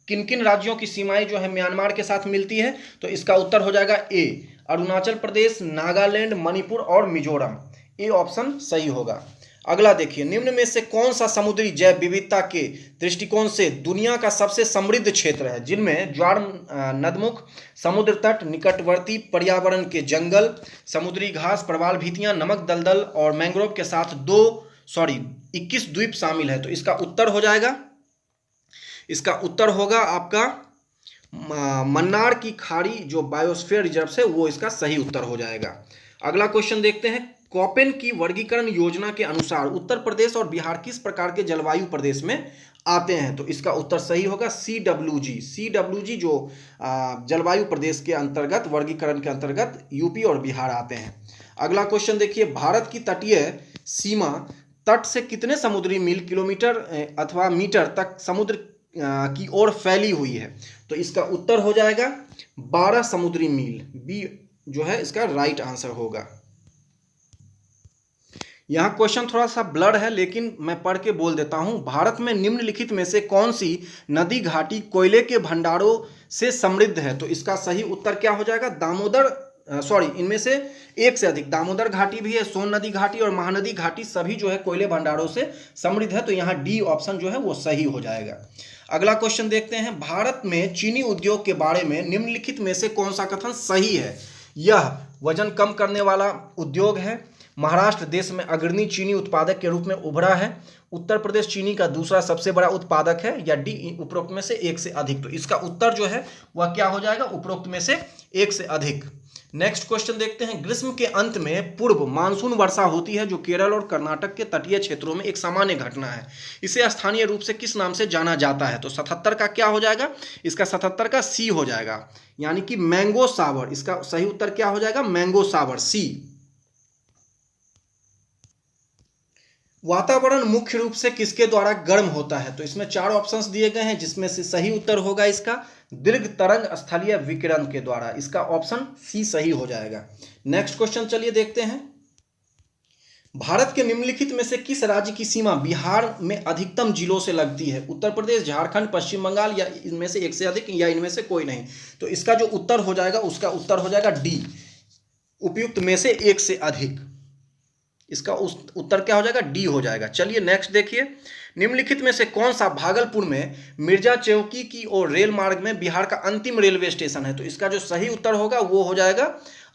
किन किन राज्यों की सीमाएं जो है म्यांमार के साथ मिलती है? तो इसका उत्तर हो जाएगा ए, अरुणाचल प्रदेश, नागालैंड, मणिपुर और मिजोरम। ए ऑप्शन सही होगा। अगला देखिए, निम्न में से कौन सा समुद्री जैव विविधता के दृष्टिकोण से दुनिया का सबसे समृद्ध क्षेत्र है? जिनमें ज्वार नदमुख, समुद्र तट, निकटवर्ती पर्यावरण के जंगल, समुद्री घास, प्रवाल भित्तियां, नमक दलदल और मैंग्रोव के साथ 21 द्वीप शामिल है। तो इसका उत्तर हो जाएगा, इसका उत्तर होगा आपका मन्नार की खाड़ी, जो बायोस्फीयर रिजर्व है, वो इसका सही उत्तर हो जाएगा। अगला क्वेश्चन देखते हैं, कोपेन की वर्गीकरण योजना के अनुसार उत्तर प्रदेश और बिहार किस प्रकार के जलवायु प्रदेश में आते हैं? तो इसका उत्तर सही होगा CWG। CWG जो जलवायु प्रदेश के अंतर्गत, वर्गीकरण के अंतर्गत यूपी और बिहार आते हैं। अगला क्वेश्चन देखिए, भारत की तटीय सीमा तट से कितने समुद्री मील, किलोमीटर अथवा मीटर तक समुद्र की ओर फैली हुई है? तो इसका उत्तर हो जाएगा 12 समुद्री मील। बी जो है इसका राइट आंसर होगा। यहाँ क्वेश्चन थोड़ा सा ब्लर है, लेकिन मैं पढ़ के बोल देता हूँ। भारत में निम्नलिखित में से कौन सी नदी घाटी कोयले के भंडारों से समृद्ध है? तो इसका सही उत्तर क्या हो जाएगा? इनमें से एक से अधिक, दामोदर घाटी भी है, सोन नदी घाटी और महानदी घाटी, सभी जो है कोयले भंडारों से समृद्ध है। तो यहाँ डी ऑप्शन जो है वो सही हो जाएगा। अगला क्वेश्चन देखते हैं, भारत में चीनी उद्योग के बारे में निम्नलिखित में से कौन सा कथन सही है? यह वजन कम करने वाला उद्योग है। महाराष्ट्र देश में अग्रणी चीनी उत्पादक के रूप में उभरा है। उत्तर प्रदेश चीनी का दूसरा सबसे बड़ा उत्पादक है। या डी, उपरोक्त में से एक से अधिक। तो इसका उत्तर जो है वह क्या हो जाएगा? उपरोक्त में से एक से अधिक। नेक्स्ट क्वेश्चन देखते हैं, ग्रीष्म के अंत में पूर्व मानसून वर्षा होती है, जो केरल और कर्नाटक के तटीय क्षेत्रों में एक सामान्य घटना है। इसे स्थानीय रूप से किस नाम से जाना जाता है? तो 77 का क्या हो जाएगा? इसका 77 का सी हो जाएगा, यानी कि मैंगो सावर। इसका सही उत्तर क्या हो जाएगा? मैंगो सावर, सी। वातावरण मुख्य रूप से किसके द्वारा गर्म होता है? तो इसमें 4 ऑप्शंस दिए गए हैं, जिसमें से सही उत्तर होगा इसका दीर्घ तरंग स्थलीय विकिरण के द्वारा। इसका ऑप्शन सी सही हो जाएगा। नेक्स्ट क्वेश्चन चलिए देखते हैं, भारत के निम्नलिखित में से किस राज्य की सीमा बिहार में अधिकतम जिलों से लगती है? उत्तर प्रदेश, झारखंड, पश्चिम बंगाल, या इनमें से एक से अधिक, या इनमें से कोई नहीं। तो इसका जो उत्तर हो जाएगा, उसका उत्तर हो जाएगा डी, उपयुक्त में से एक से अधिक। इसका उत्तर क्या हो जाएगा, डी हो जाएगा। चलिए नेक्स्ट देखिए, निम्नलिखित में से कौन सा भागलपुर में मिर्जा चौकी की ओर रेल मार्ग में बिहार का अंतिम रेलवे स्टेशन है? तो इसका जो सही उत्तर होगा वो हो जाएगा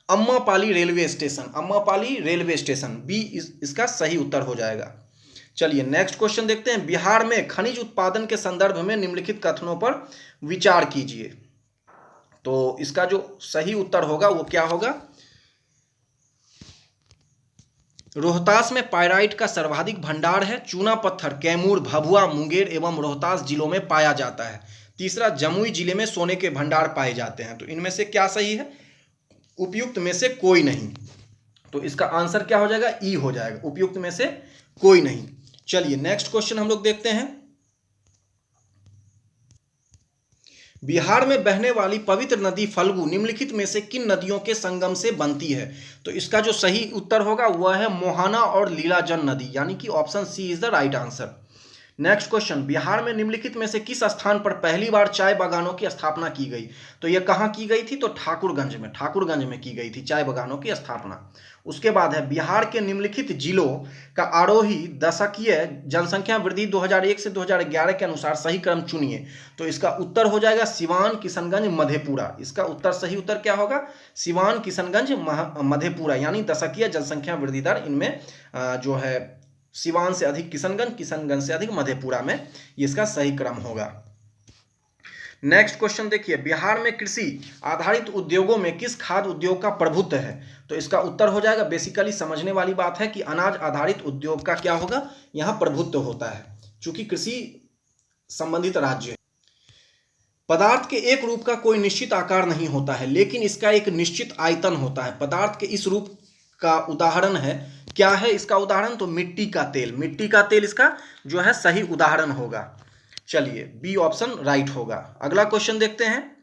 Ammapali railway station, Ammapali railway station, B इसका सही उत्तर हो जाएगा। चलिए नेक्स्ट क्वेश्चन देखते हैं, बिहार में खनिज उत्पादन के संदर्भ में निम्नलिखित कथनों पर विचार कीजिए। तो इसका जो सही उत्तर होगा वो क्या होगा, रोहतास में पाइराइट का सर्वाधिक भंडार है। चूना पत्थर कैमूर, भभुआ, मुंगेर एवं रोहतास जिलों में पाया जाता है। तीसरा, जमुई जिले में सोने के भंडार पाए जाते हैं। तो इनमें से क्या सही है, उपयुक्त में से कोई नहीं। तो इसका आंसर क्या हो जाएगा, ई हो जाएगा, उपयुक्त में से कोई नहीं। चलिए नेक्स्ट क्वेश्चन हम लोग देखते हैं, बिहार में बहने वाली पवित्र नदी फल्गु निम्नलिखित में से किन नदियों के संगम से बनती है? तो इसका जो सही उत्तर होगा वह है मोहाना और लीलाजन नदी, यानी कि option C is the right answer. Next question, Bihar में निम्नलिखित में से किस स्थान पर पहली बार चाय बागानों की स्थापना की गई? तो यह कहाँ की गई थी, तो ठाकुरगंज में की गई थी चाय बागानों की स्थापना। उसके बाद है, बिहार के निम्नलिखित जिलों का आरोही दशकीय जनसंख्या वृद्धि 2001 से 2011 के अनुसार सही क्रम चुनिए। तो इसका उत्तर हो जाएगा सिवान, किशनगंज, मधेपुरा। इसका उत्तर सही उत्तर क्या होगा, सिवान, किशनगंज, मधेपुरा, यानी दशकीय जनसंख्या वृद्धि दर इनमें जो है सिवान से अधिक किशनगंज, किशनगंज से अधिक मधेपुरा में, ये इसका सही क्रम होगा। नेक्स्ट क्वेश्चन देखिए, बिहार में कृषि आधारित उद्योगों में किस खाद्य उद्योग का प्रभुत्व है? तो इसका उत्तर हो जाएगा, बेसिकली समझने वाली बात है कि अनाज आधारित उद्योग का क्या होगा, यहां प्रभुत्व होता है, चूंकि कृषि संबंधित राज्य है। पदार्थ के एक रूप का कोई निश्चित आकार नहीं होता है, लेकिन इसका एक निश्चित आयतन होता है। पदार्थ के इस रूप का उदाहरण है, क्या है इसका उदाहरण, तो मिट्टी का तेल। मिट्टी का तेल इसका जो है सही उदाहरण होगा। चलिए बी ऑप्शन राइट होगा। अगला क्वेश्चन देखते हैं,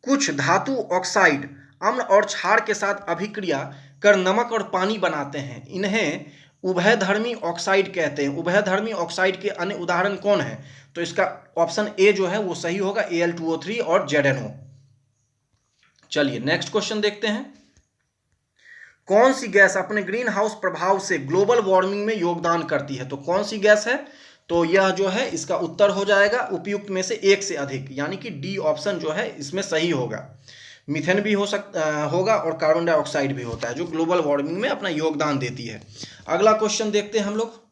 कुछ धातु ऑक्साइड अम्ल और क्षार के साथ अभिक्रिया कर नमक और पानी बनाते हैं, इन्हें उभयधर्मी ऑक्साइड कहते हैं। उभयधर्मी ऑक्साइड के अन्य उदाहरण कौन है? तो इसका ऑप्शन ए जो है वो सही होगा, Al2O3 और ZNO। चलिए नेक्स्ट क्वेश्चन देखते हैं, कौन सी गैस अपने ग्रीन हाउस प्रभाव से ग्लोबल वार्मिंग में योगदान करती है? तो कौन सी गैस है, तो यह जो है इसका उत्तर हो जाएगा उपयुक्त में से एक से अधिक, यानी कि डी ऑप्शन जो है इसमें सही होगा। मीथेन भी होगा और कार्बन डाइऑक्साइड भी होता है, जो ग्लोबल वार्मिंग में अपना योगदान देती है। अगला क्वेश्चन देखते हैं हम लोग,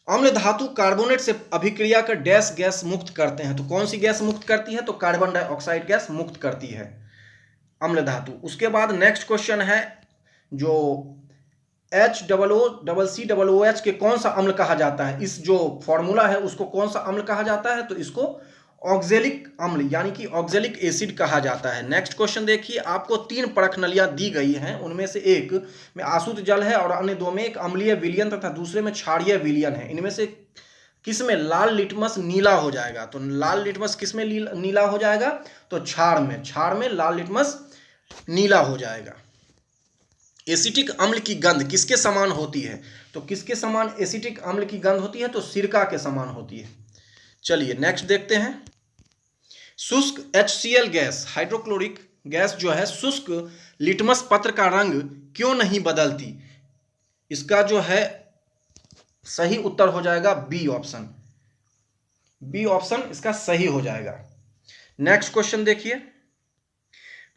अम्ल धातु कार्बोनेट से अभिक्रिया कर डैश गैस मुक्त करते हैं। तो कौन सी गैस मुक्त करती है? तो कार्बन डाइऑक्साइड गैस मुक्त करती है अम्ल धातु। उसके बाद नेक्स्ट क्वेश्चन है, जो HOOCOOH के कौन सा अम्ल कहा जाता है? इस जो फॉर्मूला है उसको कौन सा अम्ल कहा जाता है? तो इसको ऑक्जेलिक अम्ल यानी कि ऑक्जेलिक एसिड कहा जाता है। नेक्स्ट क्वेश्चन देखिए, आपको 3 परख नलियां दी गई हैं, उनमें से एक में आसुत जल है और अन्य 2 में एक अम्लीय विलयन तथा दूसरे में क्षारीय विलयन है। इनमें से किस में लाल लिटमस नीला हो जाएगा? तो लाल लिटमस किस में नीला हो जाएगा? तो क्षार में लाल लिटमस नीला हो जाएगा। एसिटिक अम्ल की गंध किसके समान होती है? तो किसके समान एसिटिक अम्ल की गंध होती है? तो सिरका के समान होती है। चलिए नेक्स्ट देखते हैं, शुष्क HCl गैस, हाइड्रोक्लोरिक गैस जो है शुष्क लिटमस पत्र का रंग क्यों नहीं बदलती? इसका जो है सही उत्तर हो जाएगा बी ऑप्शन। बी ऑप्शन इसका सही हो जाएगा। नेक्स्ट क्वेश्चन देखिए,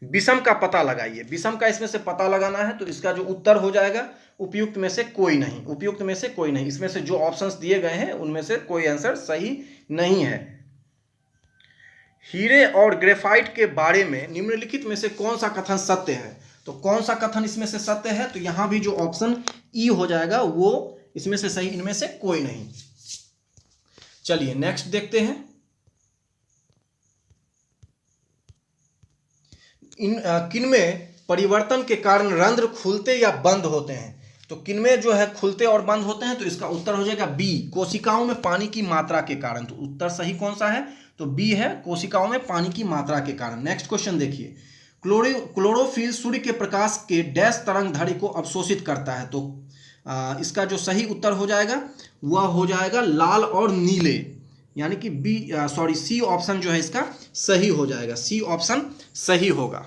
विषम का पता लगाइए। विषम का इसमें से पता लगाना है, तो इसका जो उत्तर हो जाएगा उपयुक्त में से कोई नहीं। उपयुक्त में से कोई नहीं, इसमें से जो ऑप्शंस दिए गए हैं उनमें से कोई आंसर सही नहीं है। हीरे और ग्रेफाइट के बारे में निम्नलिखित में से कौन सा कथन सत्य है? तो कौन सा कथन इसमें से सत्य है? तो यहां भी जो ऑप्शन ई हो जाएगा वो इसमें से सही, इनमें से कोई नहीं। चलिए नेक्स्ट देखते हैं, किनमें परिवर्तन के कारण रंध्र खुलते या बंद होते हैं? तो किनमें जो है खुलते और बंद होते हैं? तो इसका उत्तर हो जाएगा बी, कोशिकाओं में पानी की मात्रा के कारण। तो उत्तर सही कौन सा है? तो बी है, कोशिकाओं में पानी की मात्रा के कारण। नेक्स्ट क्वेश्चन देखिए, क्लोरोफिल सूर्य के प्रकाश के डैश तरंग दैर्ध्य को अवशोषित करता है। तो इसका जो सही उत्तर हो जाएगा वह हो जाएगा लाल और नीले, यानी कि सी ऑप्शन जो है इसका सही हो जाएगा। सी ऑप्शन सही होगा।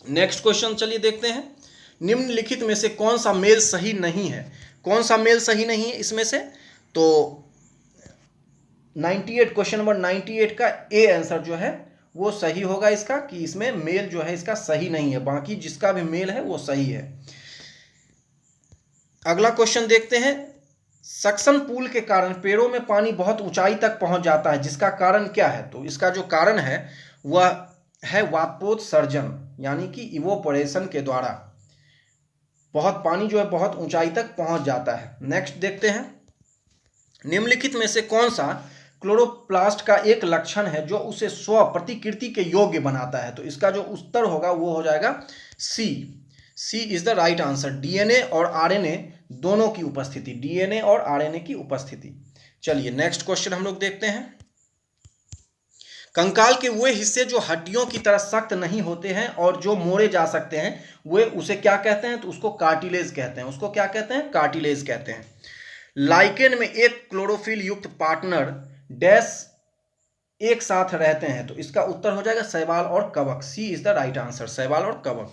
नेक्स्ट क्वेश्चन चलिए देखते हैं, निम्नलिखित में से कौन सा मेल सही नहीं है? कौन सा मेल सही नहीं है इसमें से? तो 98, क्वेश्चन नंबर 98 का ए आंसर जो है वो सही होगा इसका, कि इसमें मेल जो है इसका सही नहीं है, बाकी जिसका भी मेल है वो सही है। अगला क्वेश्चन देखते हैं। सक्शन पुल के कारण पेड़ों में पानी बहुत ऊंचाई तक पहुंच जाता है, जिसका कारण क्या है? तो इसका जो कारण है वह है वाष्पोत्सर्जन, यानी कि इवोपोरेशन के द्वारा बहुत पानी जो है बहुत ऊंचाई तक पहुंच जाता है। नेक्स्ट देखते हैं। निम्नलिखित में से कौन सा क्लोरोप्लास्ट का एक लक्षण है जो उसे स्व प्रतिकृति के योग्य बनाता है? तो इसका जो उत्तर होगा वो हो जाएगा C. C is the right answer. DNA और आरएनए दोनों की उपस्थिति, डीएनए और आरएनए की उपस्थिति। चलिए नेक्स्ट क्वेश्चन हम लोग देखते हैं। कंकाल के वे हिस्से जो हड्डियों की तरह सख्त नहीं होते हैं और जो मोड़े जा सकते हैं, वे उसे क्या कहते हैं? तो उसको कार्टिलेज कहते हैं। उसको क्या कहते हैं? कार्टिलेज कहते हैं। लाइकेन में एक क्लोरोफिल युक्त पार्टनर डैश एक साथ रहते हैं, तो इसका उत्तर हो जाएगा शैवाल और कवक। सी इज द राइट आंसर, शैवाल और कवक।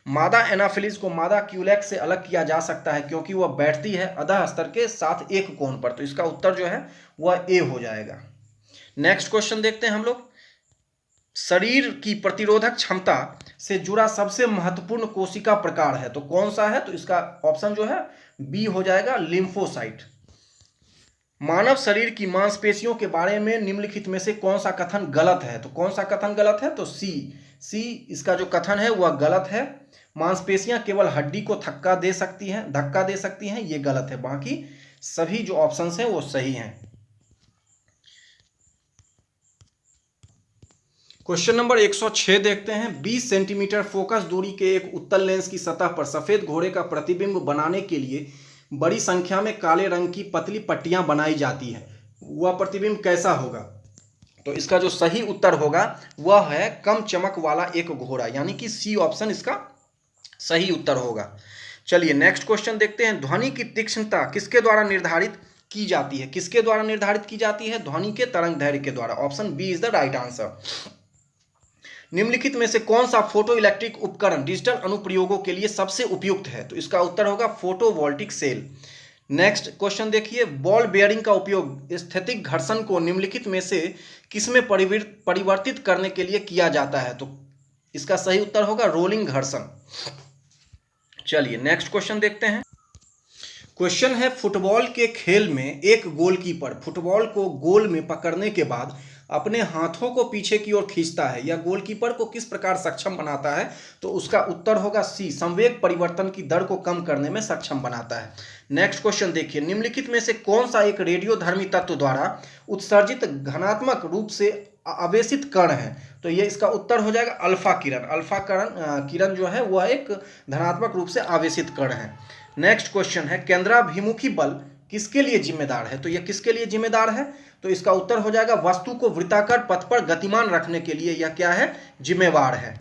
मादा एनाफिलीज को मादा क्यूलेक्स से अलग किया जा सकता है क्योंकि वह बैठती है अधः स्तर के साथ एक कोण पर, तो इसका उत्तर जो है वह ए हो जाएगा। नेक्स्ट क्वेश्चन देखते हैं हम लोग। शरीर की प्रतिरोधक क्षमता से जुड़ा सबसे महत्वपूर्ण कोशिका प्रकार है, तो कौन सा है? तो इसका ऑप्शन जो है बी हो जाएगा, लिम्फोसाइट। मानव शरीर की मांसपेशियों के बारे में निम्नलिखित में से कौन सा कथन गलत है? तो कौन सा कथन गलत है? तो सी। सी इसका जो कथन है वह गलत है। मांसपेशियां केवल हड्डी को धक्का दे सकती हैं, ये गलत है। बाकी सभी जो ऑप्शंस हैं वो सही हैं। क्वेश्चन नंबर 106 देखते हैं। 20 सेंटीमीटर फोकस दूरी के एक उत्तल लेंस की सतह पर सफेद घोड़े का प्रतिबिंब बनाने के लिए बड़ी संख्या में काले रंग की पतली पट्टियां बनाई जाती है। वह प्रतिबिंब कैसा होगा? तो इसका जो सही उत्तर होगा वह है कम चमक वाला एक घोड़ा, यानी कि सी ऑप्शन इसका सही उत्तर होगा। चलिए नेक्स्ट क्वेश्चन देखते हैं। ध्वनि की तीक्ष्णता किसके द्वारा निर्धारित की जाती है? किसके द्वारा निर्धारित की जाती है? ध्वनि के तरंग दैर्घ्य के द्वारा। Option B is the right answer. निम्नलिखित में से कौन सा फोटो इलेक्ट्रिक उपकरण डिजिटल अनुप्रयोगों के लिए सबसे उपयुक्त है? तो इसका उत्तर होगा फोटोवोल्टिक सेल। नेक्स्ट क्वेश्चन देखिए। बॉल बेयरिंग का उपयोग स्थैतिक घर्षण को निम्नलिखित में से किसमें परिवर्तित करने के लिए किया जाता है? तो इसका सही उत्तर होगा रोलिंग घर्षण। चलिए नेक्स्ट क्वेश्चन देखते हैं। क्वेश्चन है, फुटबॉल के खेल में एक गोलकीपर फुटबॉल को गोल में पकड़ने के बाद अपने हाथों को पीछे की ओर खींचता है, या गोलकीपर को किस प्रकार सक्षम बनाता है? तो उसका उत्तर होगा सी, संवेग परिवर्तन की दर को कम करने में सक्षम बनाता है। नेक्स्ट क्वेश्चन देखिए। निम्नलिखित में से कौन सा एक रेडियोधर्मी तत्व द्वारा उत्सर्जित घनात्मक रूप से आवेशित कण है? तो ये इसका उत्तर हो जाएगा अल्फा किरण। अल्फा किरण जो है वह एक धनात्मक रूप से आवेशित कण है। नेक्स्ट क्वेश्चन है, केंद्राभिमुखी बल किसके लिए जिम्मेदार है? तो यह किसके लिए जिम्मेदार है? तो इसका उत्तर हो जाएगा वस्तु को वृत्ताकार पथ पर गतिमान रखने के लिए यह क्या है? जिम्मेवार है।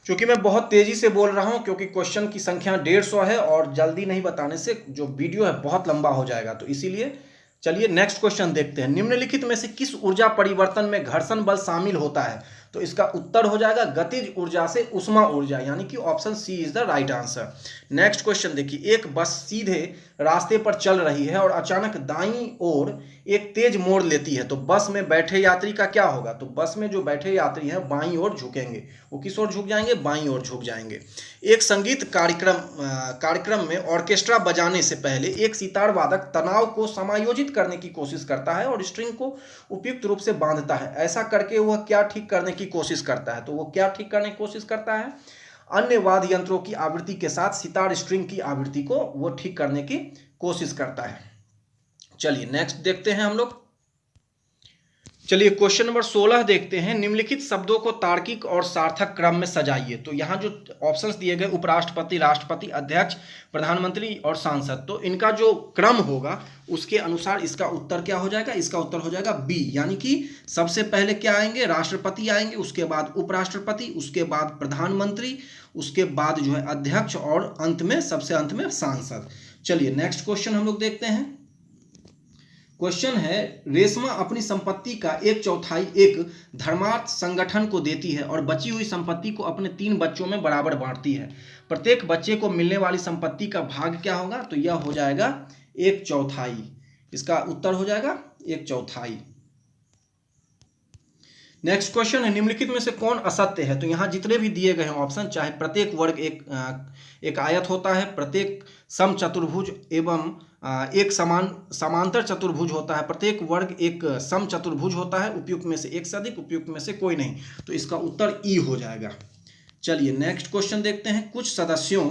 क्योंकि मैं बहुत तेजी से बोल रहा हूं, क्योंकि क्वेश्चन की संख्या 150 है और जल्दी नहीं बताने से जो वीडियो है बहुत लंबा हो जाएगा, तो इसीलिए। चलिए नेक्स्ट क्वेश्चन देखते हैं। निम्नलिखित में से किस ऊर्जा परिवर्तन में घर्षण बल शामिल होता है? तो इसका उत्तर हो जाएगा गतिज ऊर्जा से उष्मा ऊर्जा, यानी कि option C is the right answer. Next question देखिए। एक बस सीधे रास्ते पर चल रही है और अचानक दाईं ओर एक तेज मोड़ लेती है, तो बस में बैठे यात्री का क्या होगा? तो बस में जो बैठे यात्री हैं बाईं ओर झुकेंगे। वो किस ओर झुक जाएंगे? बाईं ओर झुक जाएंगे। एक संगीत कार्यक्रम में ऑर्केस्ट्रा बजाने से पहले एक सितार वादक तनाव को समायोजित करने की कोशिश करता है और स्ट्रिंग को उपयुक्त रूप से बांधता है। ऐसा करके वह क्या ठीक करने की कोशिश करता है? तो वो क्या ठीक करने की कोशिश करता है? अन्य वाद्य यंत्रों की आवृत्ति के साथ सितार स्ट्रिंग की आवृत्ति को वो ठीक करने की कोशिश करता है। चलिए नेक्स्ट देखते हैं हम लोग। चलिए क्वेश्चन नंबर 16 देखते हैं। निम्नलिखित शब्दों को तार्किक और सार्थक क्रम में सजाइए। तो यहाँ जो ऑप्शंस दिए गए उपराष्ट्रपति, राष्ट्रपति, अध्यक्ष, प्रधानमंत्री और सांसद, तो इनका जो क्रम होगा उसके अनुसार इसका उत्तर क्या हो जाएगा? इसका उत्तर हो जाएगा बी, यानी कि सबसे पहले क्या आएंगे? राष्ट्रपति आएंगे, उसके बाद उपराष्ट्रपति, उसके बाद प्रधानमंत्री, उसके बाद जो है अध्यक्ष और अंत में सबसे अंत में सांसद। चलिए नेक्स्ट क्वेश्चन हम लोग देखते हैं। क्वेश्चन है, रेशमा अपनी संपत्ति का 1/4 एक धर्मार्थ संगठन को देती है और बची हुई संपत्ति को अपने 3 बच्चों में बराबर बांटती है। प्रत्येक बच्चे को मिलने वाली संपत्ति का भाग क्या होगा? तो यह हो जाएगा 1/4। इसका उत्तर हो जाएगा 1/4। नेक्स्ट क्वेश्चन है, निम्नलिखित में से कौन असत्य है? तो यहाँ जितने भी दिए गए हैं ऑप्शन, चाहे प्रत्येक वर्ग एक आयत होता है, प्रत्येक समचतुर्भुज एवं एक समांतर चतुर्भुज होता है, प्रत्येक वर्ग एक समचतुर्भुज होता है, उपयुक्त में से एक से अधिक, उपयुक्त में से कोई नहीं, तो इसका उत्तर ई हो जाएगा। चलिए नेक्स्ट क्वेश्चन देखते हैं। कुछ सदस्यों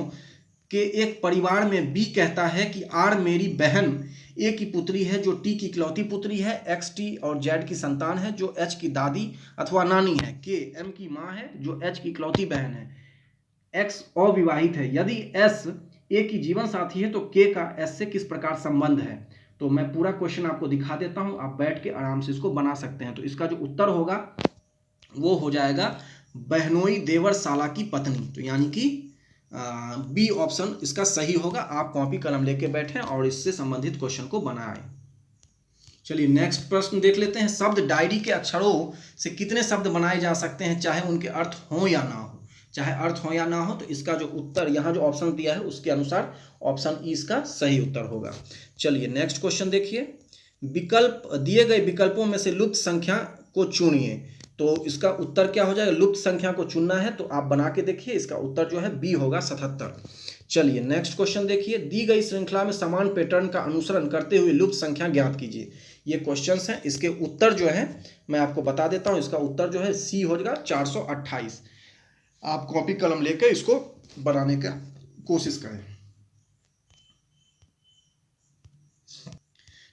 के एक परिवार में बी कहता है कि आर मेरी बहन ए की पुत्री है जो टी की इकलौती पुत्री है, एक्स टी और जेड की संतान है जो एच की दादी अथवा नानी है, के एम की माँ है जो एच की इकलौती बहन है, एक्स अविवाहित है। यदि एस ए की जीवन साथी है तो के का एस से किस प्रकार संबंध है? तो मैं पूरा क्वेश्चन आपको दिखा देता हूं, आप बैठ के आराम से इसको बना सकते हैं। तो इसका जो उत्तर होगा वो हो जाएगा बहनोई देवर साला की पत्नी, तो यानी कि बी ऑप्शन इसका सही होगा। आप कॉपी कलम लेके बैठें और इससे संबंधित क्वेश्चन को बनाएं। चलिए नेक्स्ट प्रश्न देख लेते हैं। शब्द डायरी के अक्षरों से कितने शब्द बनाए जा सकते हैं चाहे उनके अर्थ हो या ना हो? चाहे अर्थ हो या ना हो, तो इसका जो उत्तर यहाँ जो ऑप्शन दिया है उसके अनुसार ऑप्शन ई इसका सही उत्तर होगा। चलिए नेक्स्ट क्वेश्चन देखिए। विकल्प दिए गए विकल्पों में से लुप्त संख्या को चुनिए, तो इसका उत्तर क्या हो जाएगा? लुप्त संख्या को चुनना है तो आप बना के देखिए, इसका उत्तर जो है बी होगा 77। चलिए नेक्स्ट क्वेश्चन देखिए। दी गई श्रृंखला में समान पैटर्न का अनुसरण करते हुए लुप्त संख्या ज्ञात कीजिए। ये क्वेश्चंस हैं, इसके उत्तर जो है मैं आपको बता देता हूँ। इसका उत्तर जो है सी हो जाएगा 428। आप कॉपी कलम लेकर इसको बनाने का कोशिश करें।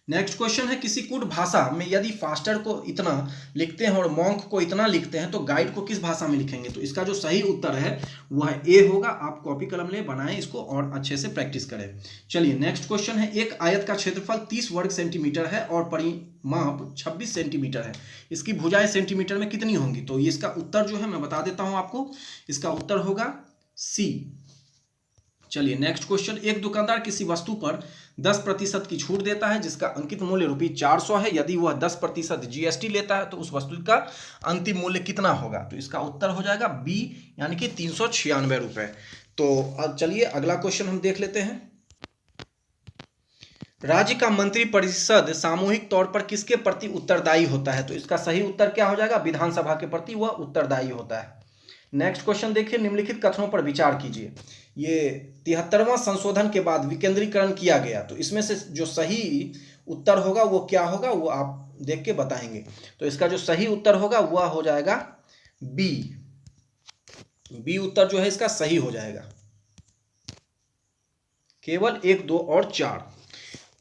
नेक्स्ट क्वेश्चन है, किसी कूट भाषा में यदि फास्टर को इतना लिखते हैं और मॉन्क को इतना लिखते हैं तो गाइड को किस भाषा में लिखेंगे? तो इसका जो सही उत्तर है वह ए होगा। आप कॉपी कलम ले बनाएं इसको और अच्छे से प्रैक्टिस करें। चलिए नेक्स्ट क्वेश्चन है, एक आयत का क्षेत्रफल 30 वर्ग सेंटीमीटर है और परिमाप 26 सेंटीमीटर है, इसकी भुजाएं सेंटीमीटर में कितनी होंगी? तो ये इसका उत्तर जो है मैं बता देता हूं आपको, इसका उत्तर होगा सी। चलिए नेक्स्ट क्वेश्चन, एक दुकानदार किसी वस्तु पर 10% की छूट देता है जिसका अंकित मूल्य ₹400 है। यदि वह 10% जीएसटी लेता है तो उस वस्तु का अंतिम मूल्य कितना होगा? तो इसका उत्तर हो जाएगा बी, यानी कि 396 रुपए। तो चलिए अगला क्वेश्चन हम देख लेते हैं। राज्य का मंत्री परिषद सामूहिक तौर पर किसके प्रति उत्तरदायी होता है? तो इसका सही उत्तर क्या हो जाएगा? विधानसभा के प्रति वह उत्तरदायी होता है। नेक्स्ट क्वेश्चन देखिए, निम्नलिखित कथनों पर विचार कीजिए। ये 73वां संशोधन के बाद विकेंद्रीकरण किया गया, तो इसमें से जो सही उत्तर होगा वो क्या होगा वो आप देख के बताएंगे। तो इसका जो सही उत्तर होगा वह हो जाएगा बी। बी उत्तर जो है इसका सही हो जाएगा। केवल 1, 2 और 4।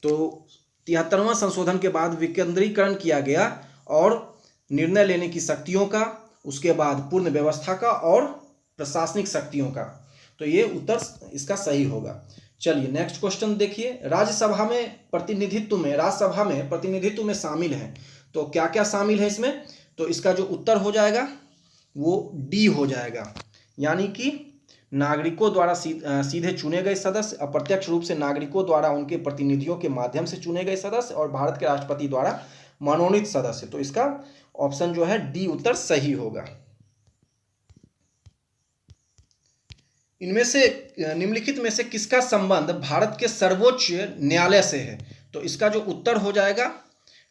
तो 73वां संशोधन के बाद विकेंद्रीकरण किया गया और निर्णय लेने की शक्तियों का, उसके बाद पूर्ण व्यवस्था का और प्रशासनिक शक्तियों का, तो ये उत्तर इसका सही होगा। चलिए नेक्स्ट क्वेश्चन देखिए। राज्यसभा में प्रतिनिधित्व में शामिल है, तो क्या क्या शामिल है इसमें? तो इसका जो उत्तर हो जाएगा वो डी हो जाएगा, यानी कि नागरिकों द्वारा सीधे चुने गए सदस्य, अप्रत्यक्ष रूप से नागरिकों द्वारा उनके प्रतिनिधियों के माध्यम से चुने गए सदस्य और भारत के राष्ट्रपति द्वारा मनोनीत सदस्य। तो इसका ऑप्शन जो है डी उत्तर सही होगा। इनमें से निम्नलिखित में से किसका संबंध भारत के सर्वोच्च न्यायालय से है? तो इसका जो उत्तर हो जाएगा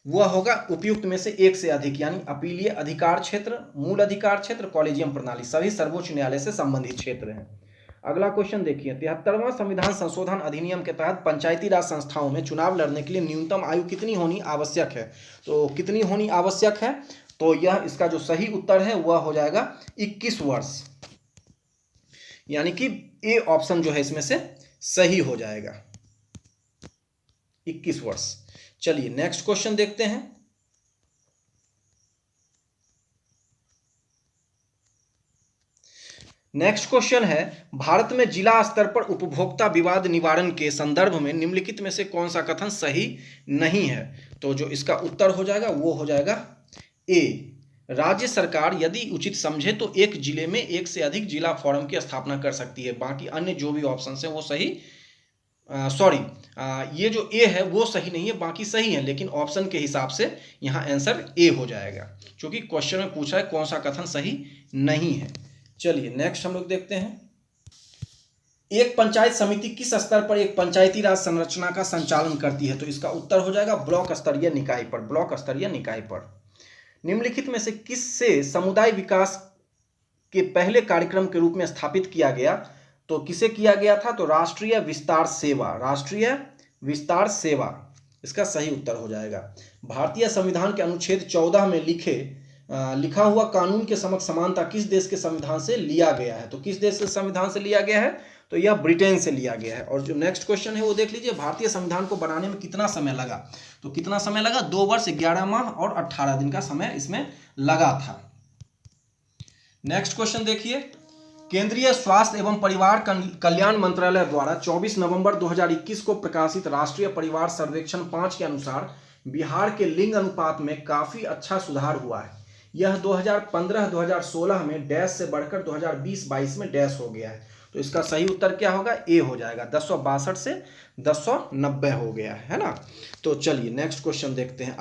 वह होगा उपयुक्त में से एक से अधिक, यानी अपीलीय अधिकार क्षेत्र, मूल अधिकार क्षेत्र, कॉलेजियम प्रणाली, सभी सर्वोच्च न्यायालय से संबंधित क्षेत्र हैं। अगला क्वेश्चन देखिए। 73वां संविधान संशोधन अधिनियम के तहत पंचायती राज संस्थाओं में चुनाव लड़ने के लिए न्यूनतम आयु कितनी होनी आवश्यक है? तो कितनी होनी आवश्यक है? तो यह इसका जो सही उत्तर है वह हो जाएगा 21 वर्ष, यानी कि ए ऑप्शन जो है इसमें से सही हो जाएगा, 21 वर्ष। चलिए नेक्स्ट क्वेश्चन देखते हैं। नेक्स्ट क्वेश्चन है, भारत में जिला स्तर पर उपभोक्ता विवाद निवारण के संदर्भ में निम्नलिखित में से कौन सा कथन सही नहीं है? तो जो इसका उत्तर हो जाएगा वो हो जाएगा ए। राज्य सरकार यदि उचित समझे तो एक जिले में एक से अधिक जिला फोरम की स्थापना कर सकती है, बाकी अन्य जो भी ऑप्शन है वो सही सॉरी, ये जो ए है वो सही नहीं है, बाकी सही है, लेकिन ऑप्शन के हिसाब से यहाँ आंसर ए हो जाएगा, क्योंकि क्वेश्चन में पूछा है कौन सा कथन सही नहीं है। चलिए नेक्स्ट हम लोग देखते हैं, एक पंचायत समिति किस स्तर पर एक पंचायती राज संरचना का संचालन करती है? तो इसका उत्तर हो जाएगा ब्लॉक स्तरीय निकाय पर, ब्लॉक स्तरीय निकाय पर। निम्नलिखित में से किससे समुदाय विकास के पहले कार्यक्रम के रूप में स्थापित किया गया? तो किसे किया गया था? तो राष्ट्रीय विस्तार सेवा, राष्ट्रीय विस्तार सेवा इसका सही उत्तर हो जाएगा। भारतीय संविधान के अनुच्छेद 14 में लिखा हुआ कानून के समक्ष समानता किस देश के संविधान से लिया गया है? तो किस देश के संविधान से लिया गया है? तो यह ब्रिटेन से लिया गया है। और जो नेक्स्ट क्वेश्चन है वो देख लीजिए, भारतीय संविधान को बनाने में कितना समय लगा? तो कितना समय लगा? 2 वर्ष 11 माह और 18 दिन का समय इसमें लगा था। नेक्स्ट क्वेश्चन देखिए, केंद्रीय स्वास्थ्य एवं परिवार कल्याण मंत्रालय द्वारा 24 नवंबर 2021 को प्रकाशित राष्ट्रीय परिवार सर्वेक्षण 5 के अनुसार बिहार के लिंग अनुपात में काफी अच्छा सुधार हुआ है। यह 2015-2016 में डैश से बढ़कर 2020-22 में डैश हो गया है। तो इसका सही उत्तर क्या होगा? ए हो जाएगा, 1062 से 1090 हो गया है ना। तो चलिए नेक्स्ट क्वेश्चन देखते हैं,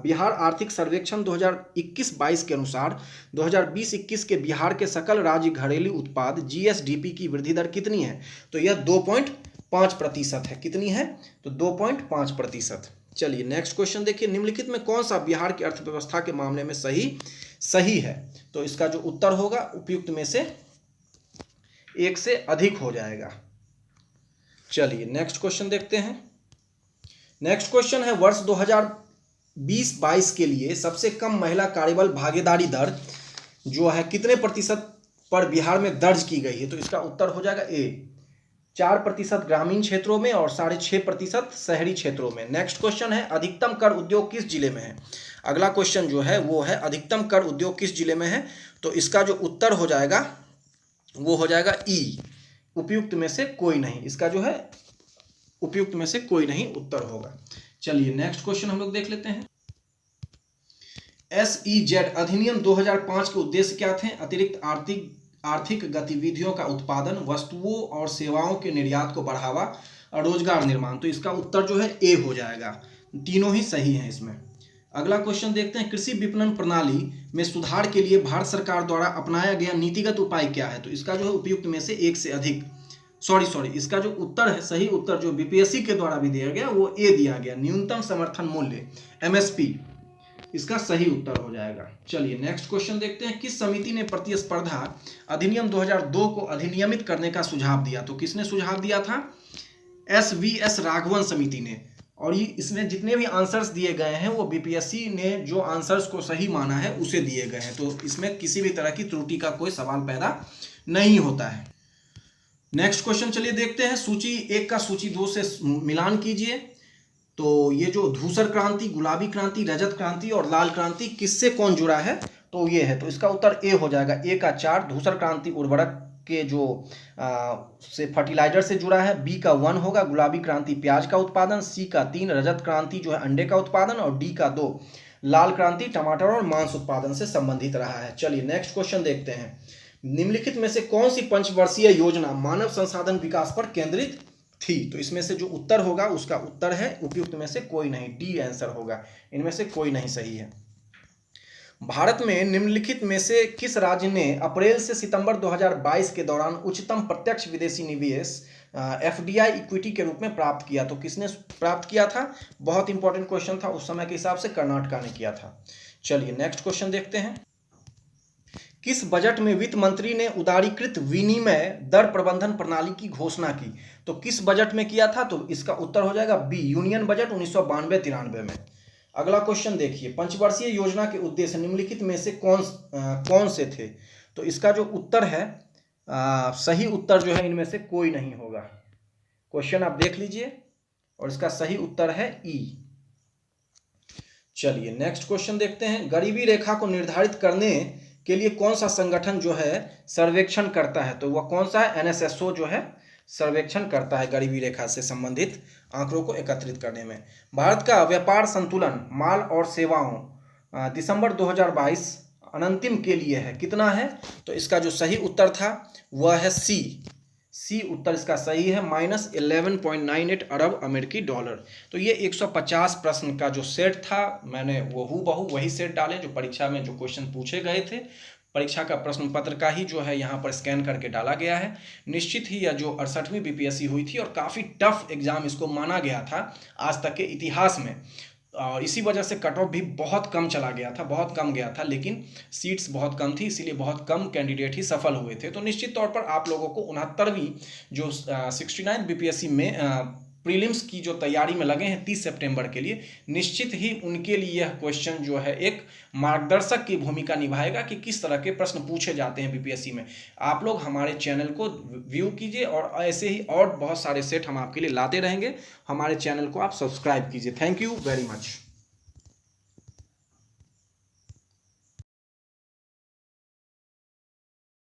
बिहार आर्थिक सर्वेक्षण 2021-22 के अनुसार 2020-21 के बिहार के सकल राज्य घरेलू उत्पाद जीएसडीपी की वृद्धि दर कितनी है? तो यह 2.5% है। कितनी है? तो 2.5%। चलिए नेक्स्ट क्वेश्चन देखिए, निम्नलिखित में कौन सा बिहार की अर्थव्यवस्था के मामले में सही है? तो इसका जो उत्तर होगा उपयुक्त में से एक से अधिक हो जाएगा। चलिए नेक्स्ट क्वेश्चन देखते हैं, नेक्स्ट क्वेश्चन है वर्ष 2020-22 के लिए सबसे कम महिला कार्यबल भागीदारी दर जो है कितने प्रतिशत पर बिहार में दर्ज की गई है? तो इसका उत्तर हो जाएगा ए, 4% ग्रामीण क्षेत्रों में और 6.5% शहरी क्षेत्रों में। नेक्स्ट क्वेश्चन है, अधिकतम कर उद्योग किस जिले में है? अगला क्वेश्चन जो है वो है अधिकतम कर उद्योग किस जिले में है? तो इसका जो उत्तर हो जाएगा वो हो जाएगा ई, उपयुक्त में से कोई नहीं। इसका जो है उपयुक्त में से कोई नहीं उत्तर होगा। चलिए नेक्स्ट क्वेश्चन हम लोग देख लेते हैं, SEZ अधिनियम 2005 के उद्देश्य क्या थे? अतिरिक्त आर्थिक गतिविधियों का उत्पादन, वस्तुओं और सेवाओं के निर्यात को बढ़ावा और रोजगार निर्माण। तो इसका उत्तर जो है ए हो जाएगा, तीनों ही सही हैं इसमें। अगला क्वेश्चन देखते हैं, कृषि विपणन प्रणाली में सुधार के लिए भारत सरकार द्वारा अपनाया गया नीतिगत उपाय क्या है? तो इसका जो है उपयुक्त में से एक से अधिक, सॉरी इसका जो उत्तर है, सही उत्तर जो बीपीएससी के द्वारा भी दिया गया वो ए दिया गया, न्यूनतम समर्थन मूल्य MSP इसका सही उत्तर हो जाएगा। चलिए नेक्स्ट क्वेश्चन देखते हैं, किस समिति ने प्रतिस्पर्धा अधिनियम 2002 को अधिनियमित करने का सुझाव दिया? तो किसने सुझाव दिया था? SVS राघवन समिति ने। और ये इसमें जितने भी आंसर्स दिए गए हैं वो बीपीएससी ने जो आंसर्स को सही माना है उसे दिए गए हैं, तो इसमें किसी भी तरह की त्रुटि का कोई सवाल पैदा नहीं होता है। नेक्स्ट क्वेश्चन चलिए देखते हैं, सूची 1 का सूची 2 से मिलान कीजिए। तो ये जो धूसर क्रांति, गुलाबी क्रांति, रजत क्रांति और लाल क्रांति किससे कौन जुड़ा है? तो ये है, तो इसका उत्तर ए हो जाएगा, ए का 4, धूसर क्रांति उर्वरक के जो से फर्टिलाइजर से जुड़ा है, बी का 1 होगा, गुलाबी क्रांति प्याज का उत्पादन, सी का 3 रजत क्रांति जो है अंडे का उत्पादन और डी का 2 लाल क्रांति टमाटर और मांस उत्पादन से संबंधित रहा है। चलिए नेक्स्ट क्वेश्चन देखते हैं, निम्नलिखित में से कौन सी पंचवर्षीय योजना मानव संसाधन विकास पर केंद्रित थी? तो इसमें से जो उत्तर होगा उसका उत्तर है उपयुक्त में से कोई नहीं, डी आंसर होगा, इनमें से कोई नहीं सही है। भारत में निम्नलिखित में से किस राज्य ने अप्रैल से सितंबर 2022 के दौरान उच्चतम प्रत्यक्ष विदेशी निवेश FDI इक्विटी के रूप में प्राप्त किया? तो किसने प्राप्त किया था? बहुत इंपॉर्टेंट क्वेश्चन था, उस समय के हिसाब से कर्नाटका ने किया था। चलिए नेक्स्ट क्वेश्चन देखते हैं, किस बजट में वित्त मंत्री ने उदारीकृत विनिमय दर प्रबंधन प्रणाली की घोषणा की? तो किस बजट में किया था? तो इसका उत्तर हो जाएगा बी, यूनियन बजट 1992-93 में। अगला क्वेश्चन देखिए, पंचवर्षीय योजना के उद्देश्य निम्नलिखित में से कौन से थे? तो इसका जो उत्तर है सही उत्तर जो है इनमें से कोई नहीं होगा। क्वेश्चन आप देख लीजिए और इसका सही उत्तर है ई। चलिए नेक्स्ट क्वेश्चन देखते हैं, गरीबी रेखा को निर्धारित करने के लिए कौन सा संगठन जो है सर्वेक्षण करता है? तो वह कौन सा है? NSSO जो है सर्वेक्षण करता है गरीबी रेखा से संबंधित आंकड़ों को एकत्रित करने में। भारत का व्यापार संतुलन माल और सेवाओं दिसंबर 2022 अनंतिम के लिए है, कितना है? तो इसका जो सही उत्तर था वह है सी, सी उत्तर इसका सही है, -11.98 अरब अमेरिकी डॉलर। तो ये 150 प्रश्न का जो सेट था, मैंने वो हूबहू वही सेट डाले जो परीक्षा में जो क्वेश्चन पूछे गए थे। परीक्षा का प्रश्न पत्र का ही जो है यहाँ पर स्कैन करके डाला गया है। निश्चित ही यह जो 68वीं बीपीएससी हुई थी और काफ़ी टफ एग्जाम इसको माना गया था आज तक के इतिहास में, और इसी वजह से कट ऑफ भी बहुत कम चला गया था, बहुत कम गया था, लेकिन सीट्स बहुत कम थी, इसीलिए बहुत कम कैंडिडेट ही सफल हुए थे। तो निश्चित तौर पर आप लोगों को 69वीं जो 69 बीपीएससी में प्रीलिम्स की जो तैयारी में लगे हैं 30 सितंबर के लिए, निश्चित ही उनके लिए यह क्वेश्चन जो है एक मार्गदर्शक की भूमिका निभाएगा कि किस तरह के प्रश्न पूछे जाते हैं बीपीएससी में। आप लोग हमारे चैनल को व्यू कीजिए और ऐसे ही और बहुत सारे सेट हम आपके लिए लाते रहेंगे। हमारे चैनल को आप सब्सक्राइब कीजिए। Thank you very much.